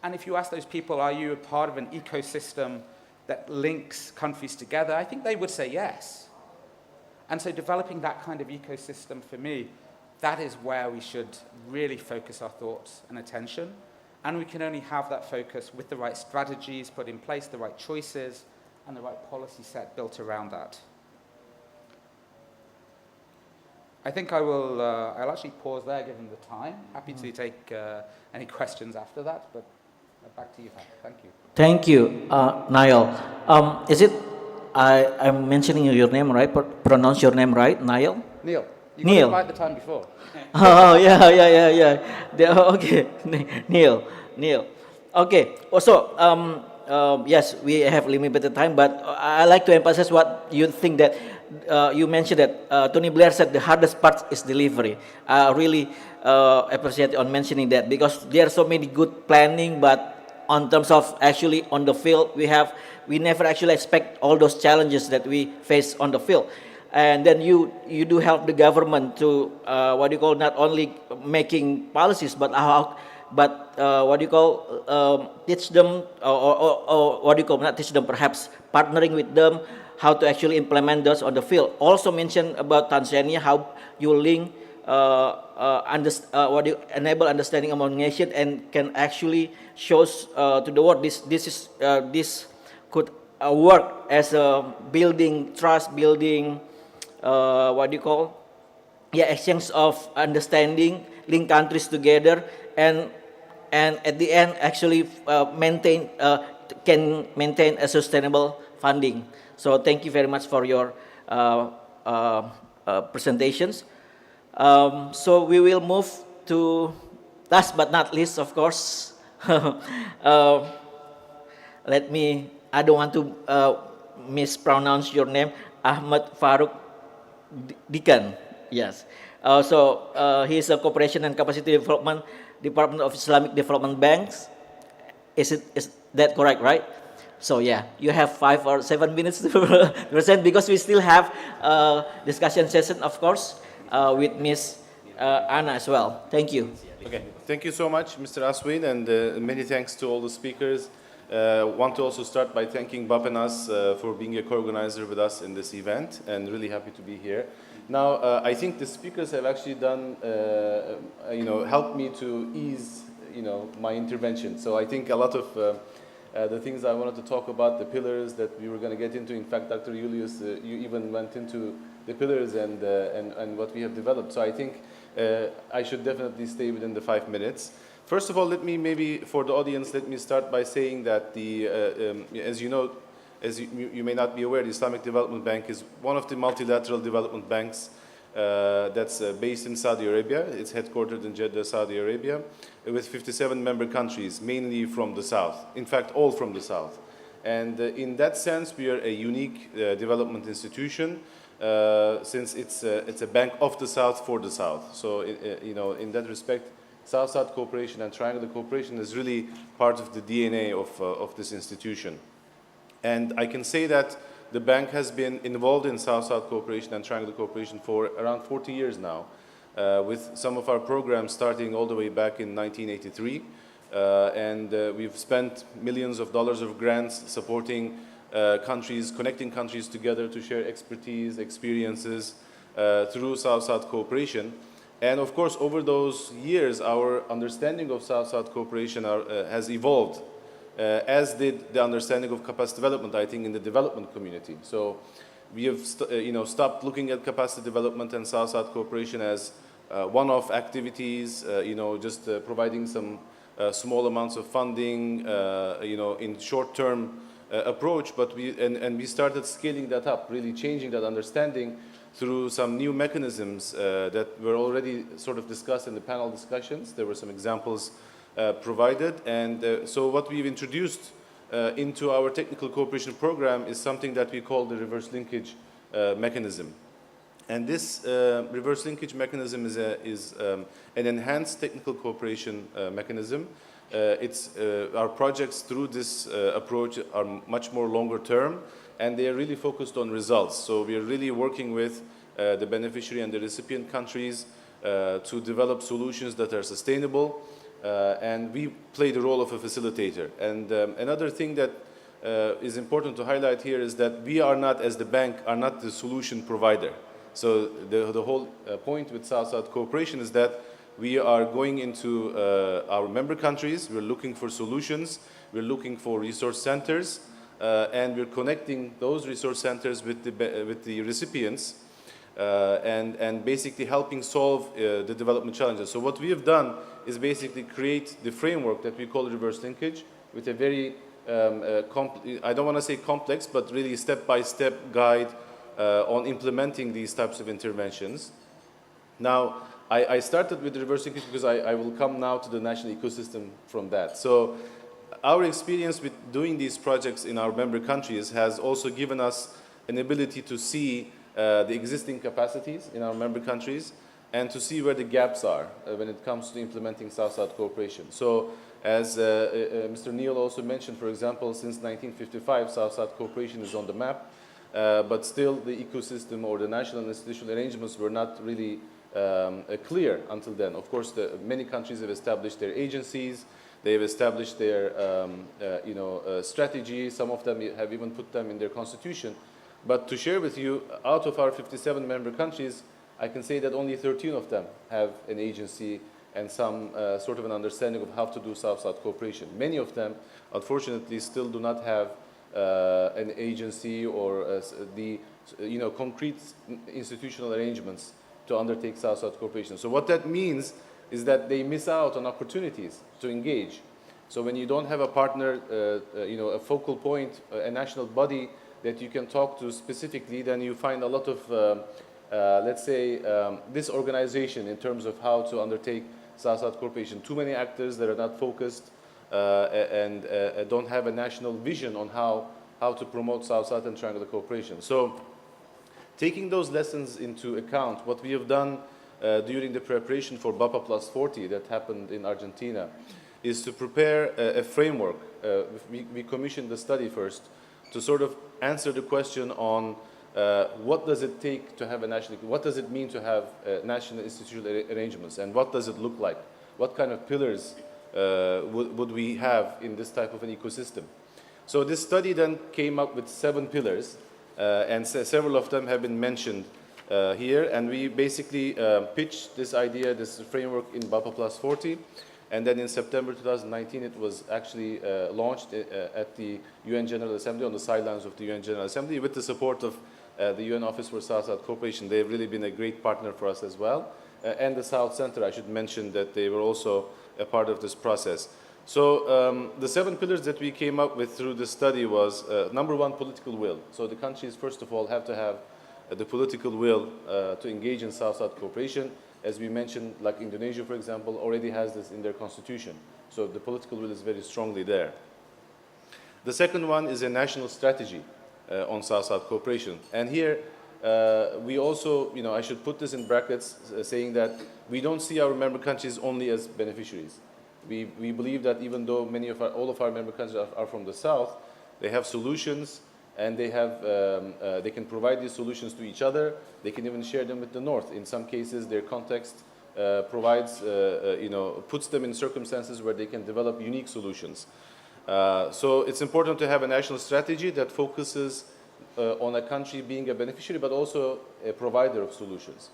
And if you ask those people, are you a part of an ecosystem that links countries together? I think they would say yes. And so developing that kind of ecosystem, for me, that is where we should really focus our thoughts and attention. And we can only have that focus with the right strategies put in place, the right choices, and the right policy set built around that. I think I'll actually pause there given the time. Happy to take any questions after that, but back to you, Faruk. Thank you. Thank you, Niall. Is it, I'm mentioning your name right, pronounce your name right, Niall? Neil. You Neil. got it right the time before. Oh, yeah. Okay, Neil. Okay, also, yes, we have limited time, but I like to emphasize what you think that you mentioned that Tony Blair said the hardest part is delivery. I really appreciate on mentioning that, because there are so many good planning, but on terms of actually on the field, we never actually expect all those challenges that we face on the field. And then you do help the government to not only making policies, but teach them, or not teach them, perhaps partnering with them how to actually implement those on the field. Also mentioned about Tanzania, how you link enable understanding among nations and can actually shows to the world this could work as a building trust, building exchange of understanding, link countries together, and at the end actually can maintain a sustainable funding. So thank you very much for your presentations. So we will move to, last but not least, of course, I don't want to mispronounce your name, Ahmed Faruk Diken. Yes. He is a Cooperation and Capacity Development, Department of Islamic Development Banks. Is that correct, right? So yeah, you have 5 or 7 minutes to present, because we still have discussion session, of course, with Ms. Anna as well. Thank you. Okay, thank you so much, Mr. Aswin, and many thanks to all the speakers. Want to also start by thanking Bob and us for being a co-organizer with us in this event, and really happy to be here. Now, I think the speakers have actually done, helped me to ease, my intervention. So I think a lot of the things I wanted to talk about, the pillars that we were going to get into. In fact, Dr. Yulis, you even went into the pillars and what we have developed. So I think I should definitely stay within the 5 minutes. First of all, maybe for the audience, let me start by saying that as you know, as you may not be aware, the Islamic Development Bank is one of the multilateral development banks that's based in Saudi Arabia. It's headquartered in Jeddah, Saudi Arabia, with 57 member countries, mainly from the south. In fact, all from the south. And in that sense, we are a unique development institution, since it's a bank of the south for the south. So, in that respect, South-South cooperation and triangular cooperation is really part of the DNA of this institution. And I can say that the bank has been involved in South-South cooperation and triangular cooperation for around 40 years now, with some of our programs starting all the way back in 1983. We've spent millions of dollars of grants supporting countries, connecting countries together to share expertise, experiences through South-South cooperation. And of course, over those years, our understanding of South-South cooperation has evolved, as did the understanding of capacity development, I think, in the development community. So we have stopped looking at capacity development and South-South cooperation as one-off activities, just providing some small amounts of funding, in short-term approach, but we started scaling that up, really changing that understanding through some new mechanisms that were already sort of discussed in the panel discussions. There were some examples provided, and so what we've introduced into our technical cooperation program is something that we call the reverse linkage mechanism. And this reverse linkage mechanism is an enhanced technical cooperation mechanism. Our projects through this approach are much more longer term, and they are really focused on results. So we are really working with the beneficiary and the recipient countries to develop solutions that are sustainable, and we play the role of a facilitator. And another thing that is important to highlight here is that we are not, as the bank, are not the solution provider. So the whole point with South-South cooperation is that we are going into our member countries, we're looking for solutions, we're looking for resource centers, and we're connecting those resource centers with the recipients, and basically helping solve the development challenges. So what we have done is basically create the framework that we call reverse linkage with a very, I don't want to say complex, but really step-by-step guide on implementing these types of interventions. Now, I started with the reverse linkage because I will come now to the national ecosystem from that. So our experience with doing these projects in our member countries has also given us an ability to see the existing capacities in our member countries and to see where the gaps are when it comes to implementing South-South cooperation. So as Mr. Niall also mentioned, for example, since 1955, South-South cooperation is on the map, but still the ecosystem or the national and institutional arrangements were not really clear until then. Of course, many countries have established their agencies, they've established their strategy, some of them have even put them in their constitution. But to share with you, out of our 57 member countries, I can say that only 13 of them have an agency and some sort of an understanding of how to do South-South cooperation. Many of them, unfortunately, still do not have an agency or the concrete institutional arrangements to undertake South-South cooperation. So what that means is that they miss out on opportunities to engage. So when you don't have a partner, a focal point, a national body that you can talk to specifically, then you find a lot of, let's say, disorganization in terms of how to undertake South-South cooperation. Too many actors that are not focused and don't have a national vision on how to promote South-South and triangular cooperation. So taking those lessons into account, what we have done during the preparation for BAPA Plus 40 that happened in Argentina is to prepare a framework. We commissioned the study first to sort of answer the question on what does it take to have a national, what does it mean to have national institutional arrangements, and what does it look like? What kind of pillars would we have in this type of an ecosystem? So this study then came up with 7 pillars, and several of them have been mentioned here, and we basically pitched this idea, this framework in BAPA Plus 40, and then in September 2019 it was actually launched at the UN General Assembly, on the sidelines of the UN General Assembly, with the support of the UN Office for South-South Cooperation. They've really been a great partner for us as well, and the South Center, I should mention that they were also a part of this process. So the 7 pillars that we came up with through the study was, number 1, political will. So the countries, first of all, have to have the political will to engage in South-South cooperation. As we mentioned, like Indonesia, for example, already has this in their constitution. So the political will is very strongly there. The second one is a national strategy on South-South cooperation. And here, we also, I should put this in brackets, saying that we don't see our member countries only as beneficiaries. We believe that even though all of our member countries are from the south, they have solutions, and they can provide these solutions to each other. They can even share them with the north. In some cases, their context provides, puts them in circumstances where they can develop unique solutions. So it's important to have a national strategy that focuses on a country being a beneficiary, but also a provider of solutions.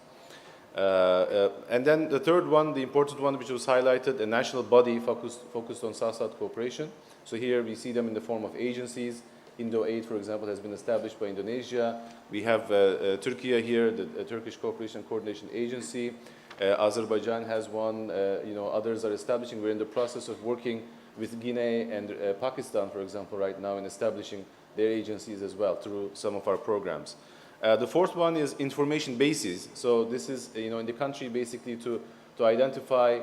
And then the third one, the important one, which was highlighted, a national body focused on South-South cooperation. So here we see them in the form of agencies. Indo-Aid, for example, has been established by Indonesia. We have Turkey here, the Turkish Cooperation and Coordination Agency. Azerbaijan has one. Others are establishing. We're in the process of working with Guinea and Pakistan, for example, right now in establishing their agencies as well through some of our programs. The fourth one is information bases. So this is, in the country basically to identify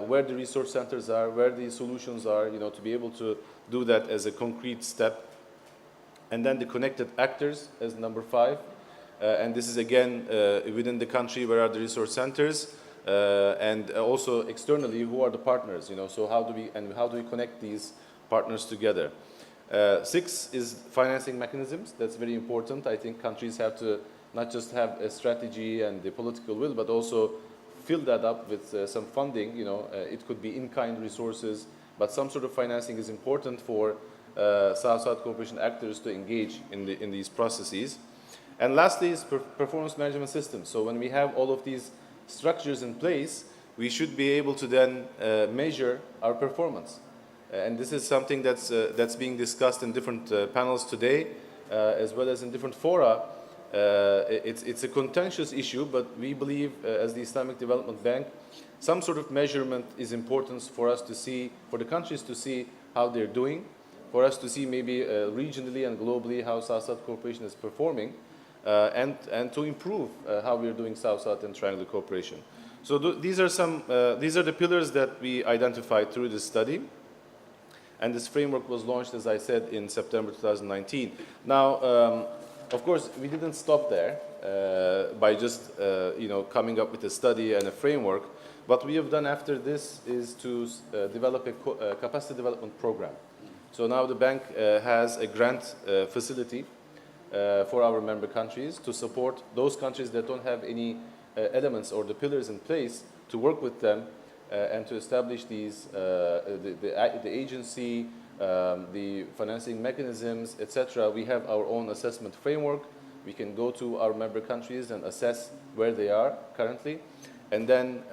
where the resource centers are, where the solutions are, to be able to do that as a concrete step. And then the connected actors as number 5. And this is again within the country, where are the resource centers, and also externally, who are the partners, so how do we connect these partners together? 6 is financing mechanisms. That's very important. I think countries have to not just have a strategy and the political will, but also fill that up with some funding. It could be in-kind resources, but some sort of financing is important for South-South cooperation actors to engage in these processes. And lastly is performance management systems. So when we have all of these structures in place, we should be able to then measure our performance. And this is something that's being discussed in different panels today, as well as in different fora. It's a contentious issue, but we believe, as the Islamic Development Bank, some sort of measurement is important for us to see, for the countries to see how they're doing, for us to see maybe regionally and globally how South-South cooperation is performing, and to improve how we're doing South-South and triangular cooperation. So these are the pillars that we identified through this study. And this framework was launched, as I said, in September 2019. Now, of course, we didn't stop there by just coming up with a study and a framework. What we have done after this is to develop a capacity development program. So now the bank has a grant facility for our member countries to support those countries that don't have any elements or the pillars in place, to work with them and to establish these, the agency, the financing mechanisms, etc. We have our own assessment framework. We can go to our member countries and assess where they are currently, and then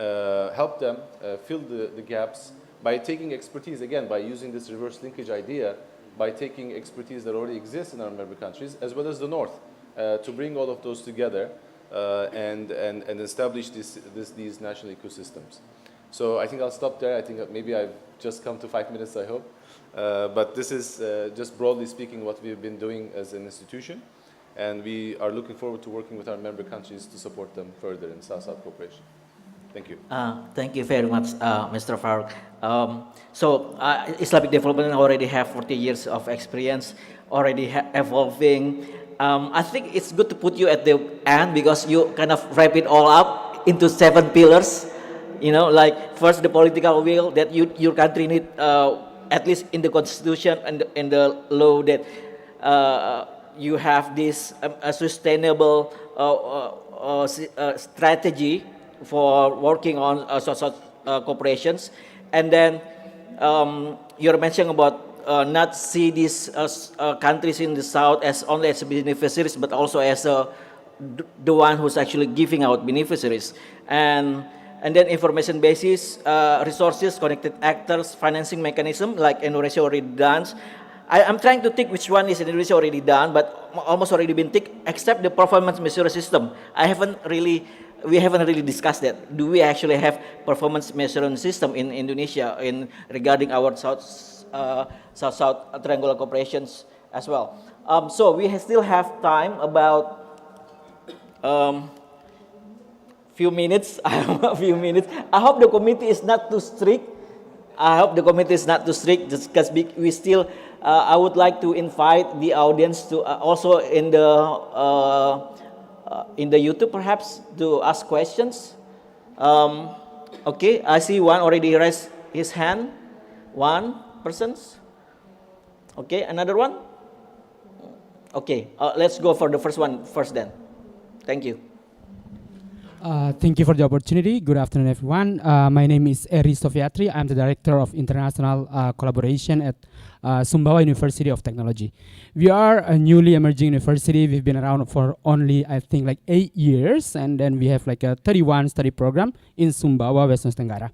help them fill the gaps by taking expertise, again, by using this reverse linkage idea, by taking expertise that already exists in our member countries, as well as the North, to bring all of those together and establish these national ecosystems. So I think I'll stop there. I think that maybe I've just come to 5 minutes, I hope. But this is just broadly speaking what we've been doing as an institution. And we are looking forward to working with our member countries to support them further in South-South cooperation. Thank you. Thank you very much, Mr. Faruk. Islamic development already have 40 years of experience, already evolving. I think it's good to put you at the end because you kind of wrap it all up into 7 pillars. Like first the political will that your country need, at least in the constitution and in the law, that you have this sustainable strategy for working on social cooperations, and then you're mentioning about not see these countries in the south as only as beneficiaries, but also as the one who's actually giving out beneficiaries, and then information basis, resources, connected actors, financing mechanism, like Indonesia already done. I'm trying to think which one is Indonesia already done, but almost already been ticked, except the performance measure system. We haven't really discussed that. Do we actually have performance measurement system in Indonesia regarding our South-South triangular cooperations as well? So we still have time, about few minutes. A few minutes. I hope the committee is not too strict. Just because we still. I would like to invite the audience to also in the in the YouTube perhaps to ask questions. Okay, I see one already raised his hand. One person. Okay, another one. Okay, let's go for the first one first then. Thank you. Thank you for the opportunity. Good afternoon, everyone. My name is Eri Sofiatri. I'm the Director of International Collaboration at Sumbawa University of Technology. We are a newly emerging university. We've been around for only, I think, like 8 years, and then we have like a 31 study program in Sumbawa, West Nusa Tenggara.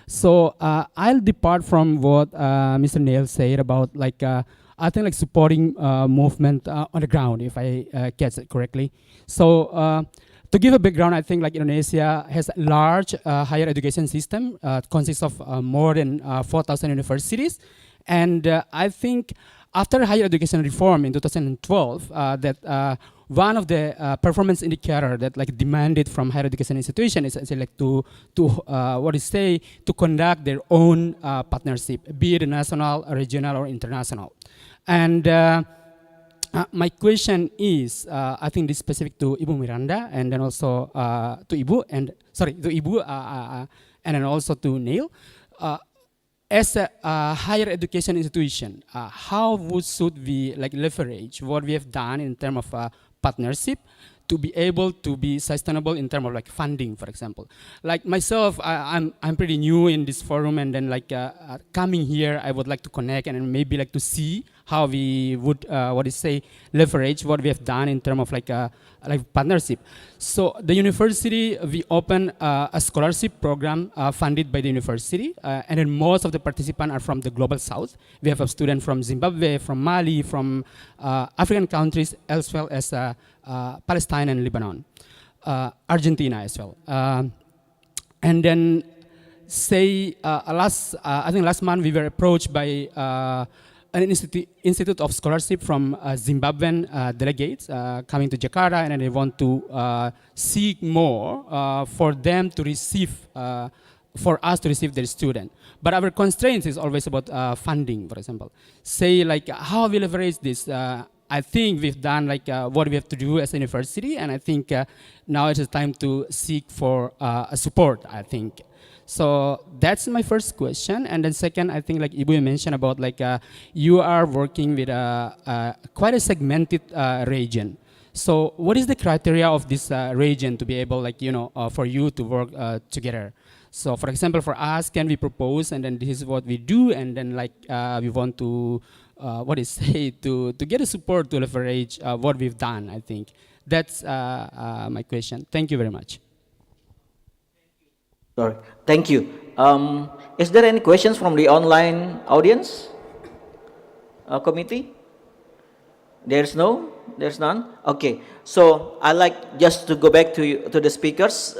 So I'll depart from what Mr. Niall said about like, I think like supporting movement on the ground, if I catch it correctly. So to give a background, I think like Indonesia has a large higher education system, consists of more than 4,000 universities. And I think after higher education reform in 2012, that one of the performance indicator that like demanded from higher education institution is actually like to conduct their own partnership, be it national, regional, or international. And my question is, I think this is specific to Ibu Miranda, and then also to Ibu, and then also to Neil. As a higher education institution, how should we like leverage what we have done in terms of partnership to be able to be sustainable in terms of like funding, for example? Like myself, I'm pretty new in this forum, and then like coming here, I would like to connect and maybe like to see how we would leverage what we have done in terms of like partnership. So the university, we open a scholarship program funded by the university, and then most of the participants are from the global south. We have a student from Zimbabwe, from Mali, from African countries, as well as Palestine and Lebanon, Argentina as well. And then I think last month we were approached by an institute of scholarship from Zimbabwean delegates coming to Jakarta, and they want to seek more for them to receive, for us to receive their student. But our constraints is always about funding, for example. Say like how we leverage this. I think we've done like what we have to do as a university, and I think now it's time to seek for a support, I think. So that's my first question. And then second, I think like Ibu mentioned about like you are working with quite a segmented region. So what is the criteria of this region to be able like, for you to work together? So for example, for us, can we propose and then this is what we do, and then like we want to, to get a support to leverage what we've done, I think. That's my question. Thank you very much. Sorry. Thank you. Is there any questions from the online audience committee? There's none. Okay. So I like just to go back to the speakers.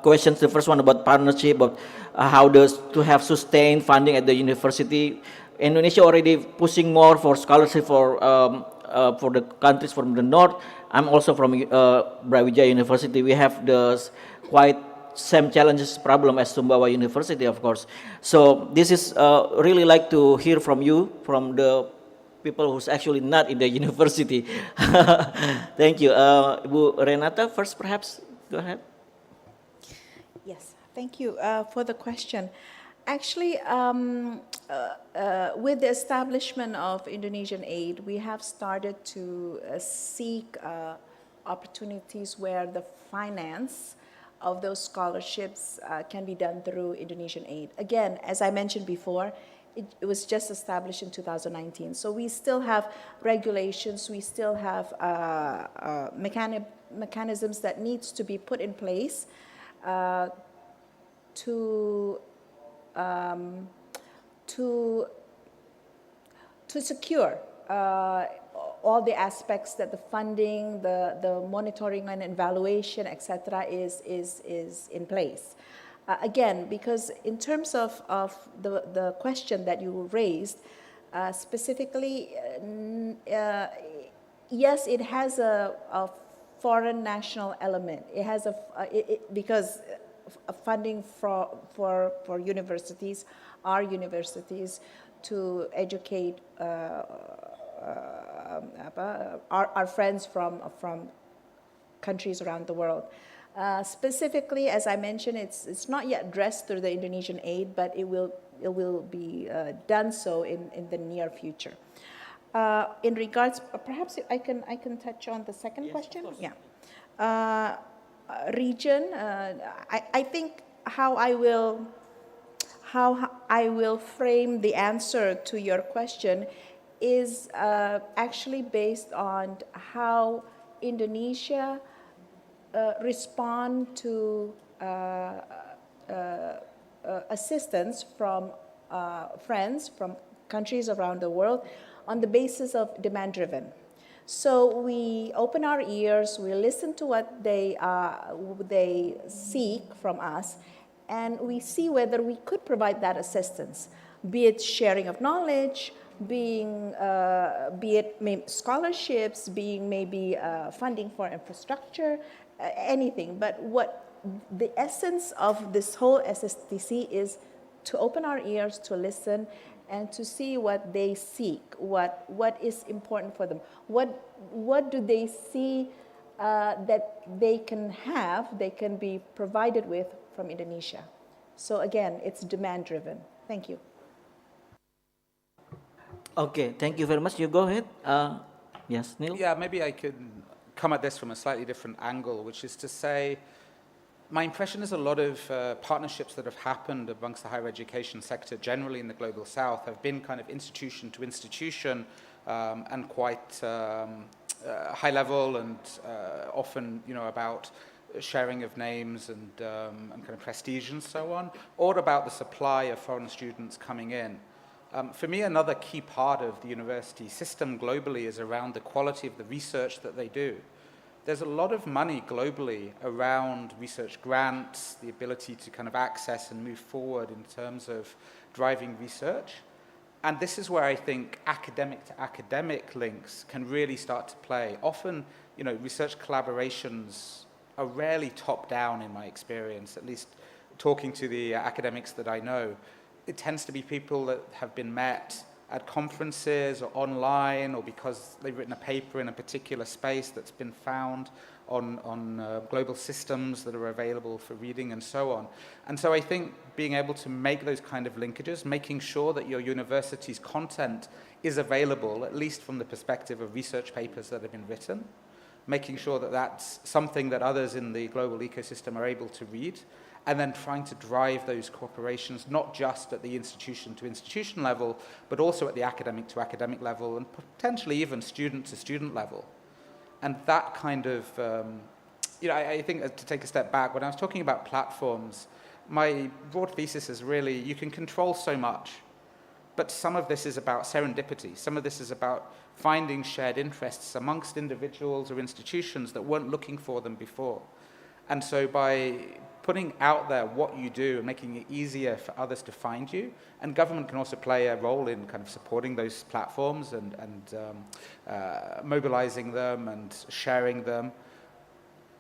Questions. The first one about partnership, about how to have sustained funding at the university. Indonesia already pushing more for scholarship for the countries from the north. I'm also from Brawijaya University. We have the quite same challenges problem as Sumbawa University, of course. So this is really like to hear from you, from the people who's actually not in the university. Thank you. Ibu Renata, first perhaps, go ahead. Yes, thank you for the question. Actually, with the establishment of Indonesian aid, we have started to seek opportunities where the finance of those scholarships can be done through Indonesian aid. Again, as I mentioned before, it was just established in 2019. So we still have regulations, we still have mechanisms that needs to be put in place to secure all the aspects that the funding, the monitoring and evaluation, etc., is in place. Again, because in terms of the question that you raised, specifically, yes, it has a foreign national element. It has because funding for universities, our universities, to educate our friends from countries around the world. Specifically, as I mentioned, it's not yet addressed through the Indonesian aid, but it will be done so in the near future. In regards, perhaps I can touch on the second question. Yeah, region. I think how I will frame the answer to your question is actually based on how Indonesia respond to assistance from friends from countries around the world on the basis of demand-driven. So we open our ears, we listen to what they seek from us, and we see whether we could provide that assistance, be it sharing of knowledge, be it scholarships, being maybe funding for infrastructure, anything. But what the essence of this whole SSTC is to open our ears, to listen, and to see what they seek, what is important for them, what do they see that they can be provided with from Indonesia. So again, it's demand driven. Thank you. Okay, thank you very much. You go ahead. Yes, Neil? Yeah, maybe I could come at this from a slightly different angle, which is to say, my impression is a lot of partnerships that have happened amongst the higher education sector generally in the Global South have been kind of institution to institution and quite high level and often, about sharing of names and kind of prestige and so on, or about the supply of foreign students coming in. For me, another key part of the university system globally is around the quality of the research that they do. There's a lot of money globally around research grants, the ability to kind of access and move forward in terms of driving research. And this is where I think academic to academic links can really start to play. Often, research collaborations are rarely top down in my experience, at least talking to the academics that I know. It tends to be people that have been met at conferences or online or because they've written a paper in a particular space that's been found on global systems that are available for reading and so on. And so I think being able to make those kind of linkages, making sure that your university's content is available, at least from the perspective of research papers that have been written, making sure that that's something that others in the global ecosystem are able to read, and then trying to drive those cooperations, not just at the institution to institution level, but also at the academic to academic level, and potentially even student to student level. And that kind of, I think to take a step back, when I was talking about platforms, my broad thesis is really, you can control so much, but some of this is about serendipity. Some of this is about finding shared interests amongst individuals or institutions that weren't looking for them before. And so by putting out there what you do and making it easier for others to find you, and government can also play a role in kind of supporting those platforms and mobilizing them and sharing them.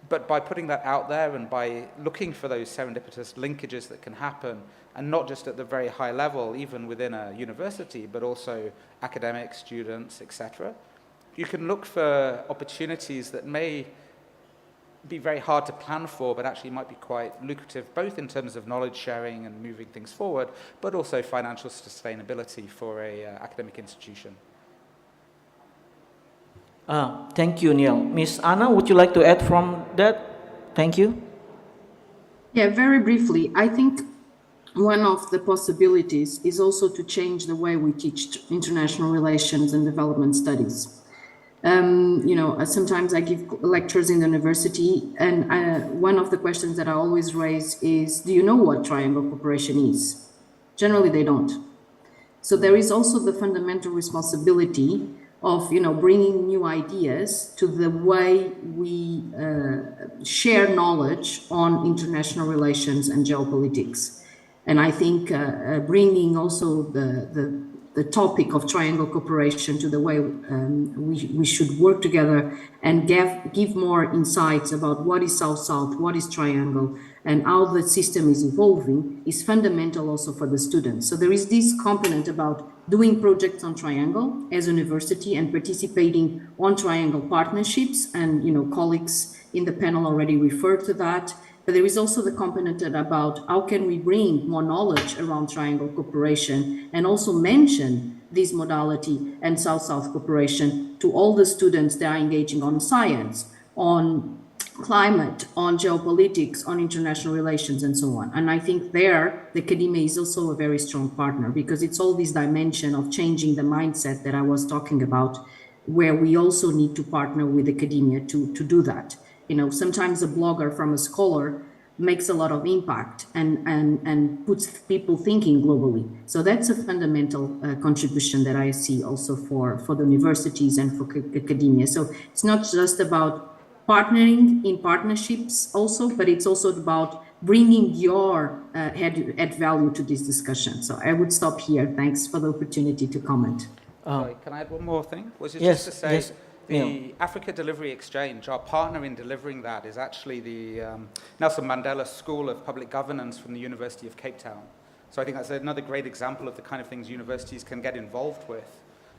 But by putting that out there and by looking for those serendipitous linkages that can happen, and not just at the very high level, even within a university, but also academics, students, etc., you can look for opportunities that may be very hard to plan for, but actually might be quite lucrative, both in terms of knowledge sharing and moving things forward, but also financial sustainability for a academic institution. Thank you, Neil. Ms. Anna, would you like to add from that? Thank you. Yeah, very briefly, I think one of the possibilities is also to change the way we teach international relations and development studies. Sometimes I give lectures in the university, and one of the questions that I always raise is, do you know what triangle cooperation is? Generally, they don't. So there is also the fundamental responsibility of, bringing new ideas to the way we share knowledge on international relations and geopolitics. And I think bringing also the topic of triangle cooperation to the way we should work together and give more insights about what is South-South, what is triangle, and how the system is evolving is fundamental also for the students. So there is this component about doing projects on Triangle as a university and participating on Triangle partnerships. And, colleagues in the panel already referred to that. But there is also the component about how can we bring more knowledge around Triangle cooperation and also mention this modality and South-South cooperation to all the students that are engaging on science, on climate, on geopolitics, on international relations, and so on. And I think there, the academia is also a very strong partner because it's all this dimension of changing the mindset that I was talking about, where we also need to partner with academia to do that. Sometimes a blogger from a scholar makes a lot of impact and puts people thinking globally. So that's a fundamental contribution that I see also for the universities and for academia. So it's not just about partnering in partnerships also, but it's also about bringing your add value to this discussion. So I would stop here. Thanks for the opportunity to comment. Sorry, can I add one more thing? Was it Yes, just to say, yes. the Africa Delivery Exchange, our partner in delivering that is actually the Nelson Mandela School of Public Governance from the University of Cape Town. So I think that's another great example of the kind of things universities can get involved with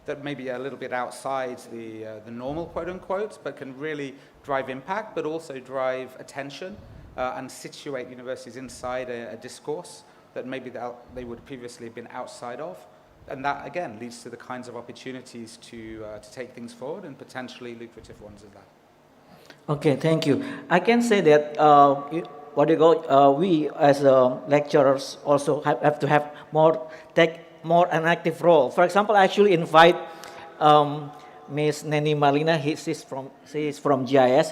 that may be a little bit outside the normal, quote unquote, but can really drive impact, but also drive attention and situate universities inside a discourse that maybe they would previously have been outside of. And that, again, leads to the kinds of opportunities to take things forward and potentially lucrative ones as that. Okay, thank you. I can say that we as lecturers also have to have take more an active role. For example, I actually invite Miss Neni Marlina. She's from GIS.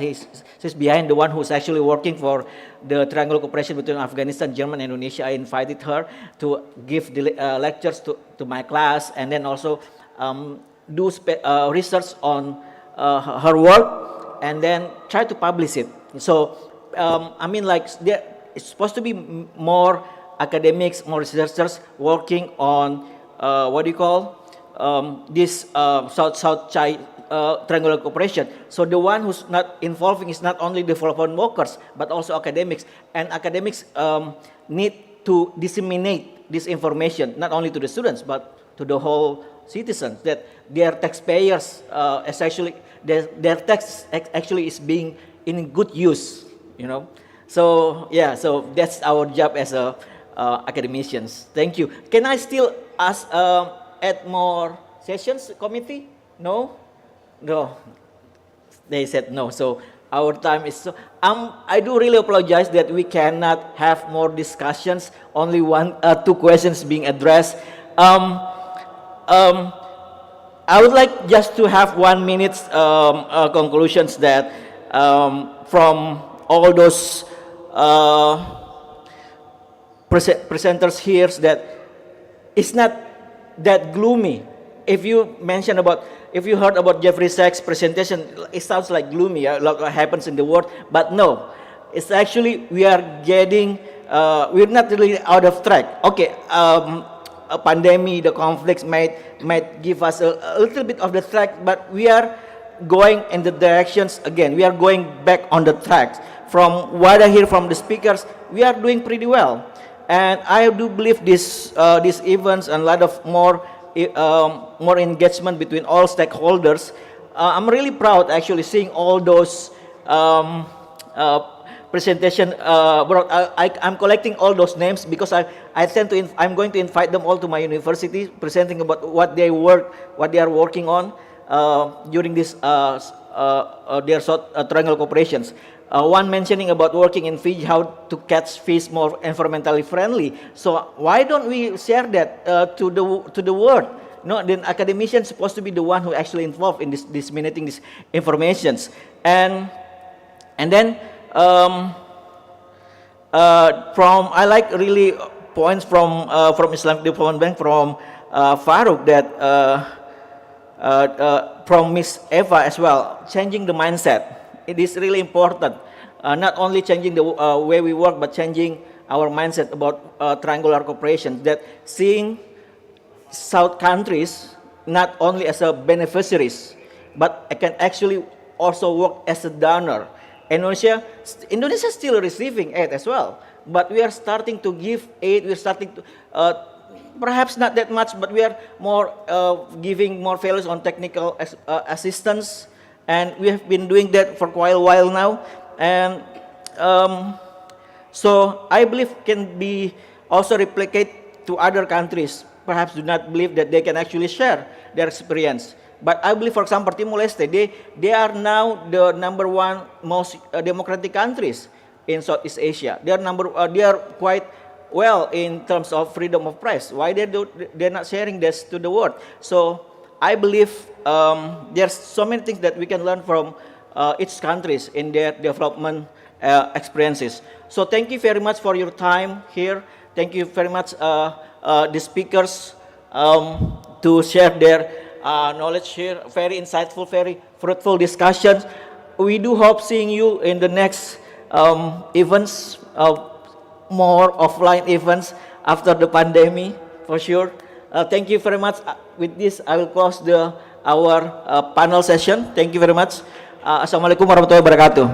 She's behind the one who's actually working for the triangle cooperation between Afghanistan, Germany, and Indonesia. I invited her to give the lectures to my class, and then also do research on her work, and then try to publish it. So, it's supposed to be more academics, more researchers working on this South-South triangular cooperation. So the one who's not involving is not only development workers, but also academics. And academics need to disseminate this information, not only to the students, but to the whole citizens, that their taxpayers, their tax actually is being in good use, So, yeah, so that's our job as academicians. Thank you. Can I still add more sessions, committee? No? No. They said no. So our time is so. I do really apologize that we cannot have more discussions. Only two questions being addressed. I would like just to have 1 minute conclusions that from all those presenters here, that it's not that gloomy. If you heard about Jeffrey Sachs' presentation, it sounds like gloomy, a lot happens in the world, but no, it's actually, we're not really out of track. Okay, a pandemic, the conflicts might give us a little bit of the track, but we are going in the directions, again, we are going back on the tracks. From what I hear from the speakers, we are doing pretty well. And I do believe these events and a lot of more engagement between all stakeholders. I'm really proud actually seeing all those presentation. I'm collecting all those names because I'm going to invite them all to my university, presenting about what they are working on during this their triangle cooperations. One mentioning about working in Fiji, how to catch fish more environmentally friendly. So why don't we share that to the world? No, then academicians supposed to be the one who actually involved in disseminating these informations. And then I like really points from Islamic Development Bank from Faruk, that from Miss Eva as well, changing the mindset. It is really important, not only changing the way we work, but changing our mindset about triangular cooperation, that seeing South countries not only as a beneficiaries, but can actually also work as a donor. Indonesia is still receiving aid as well, but we are starting to give aid, we're starting to perhaps not that much, but we are more giving more values on technical assistance, and we have been doing that for quite a while now. And so I believe can be also replicate to other countries. Perhaps do not believe that they can actually share their experience. But I believe, for example, Timor-Leste, they are now the #1 most democratic countries in Southeast Asia. They are quite well in terms of freedom of press. Why they're not sharing this to the world? So I believe there's so many things that we can learn from each countries in their development experiences. So thank you very much for your time here. Thank you very much the speakers to share their knowledge here. Very insightful, very fruitful discussions. We do hope seeing you in the next events, more offline events after the pandemic, for sure. Thank you very much. With this, I will close our panel session. Thank you very much. Assalamualaikum warahmatullahi wabarakatuh.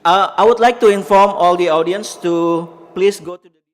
I would like to inform all the audience to please go to the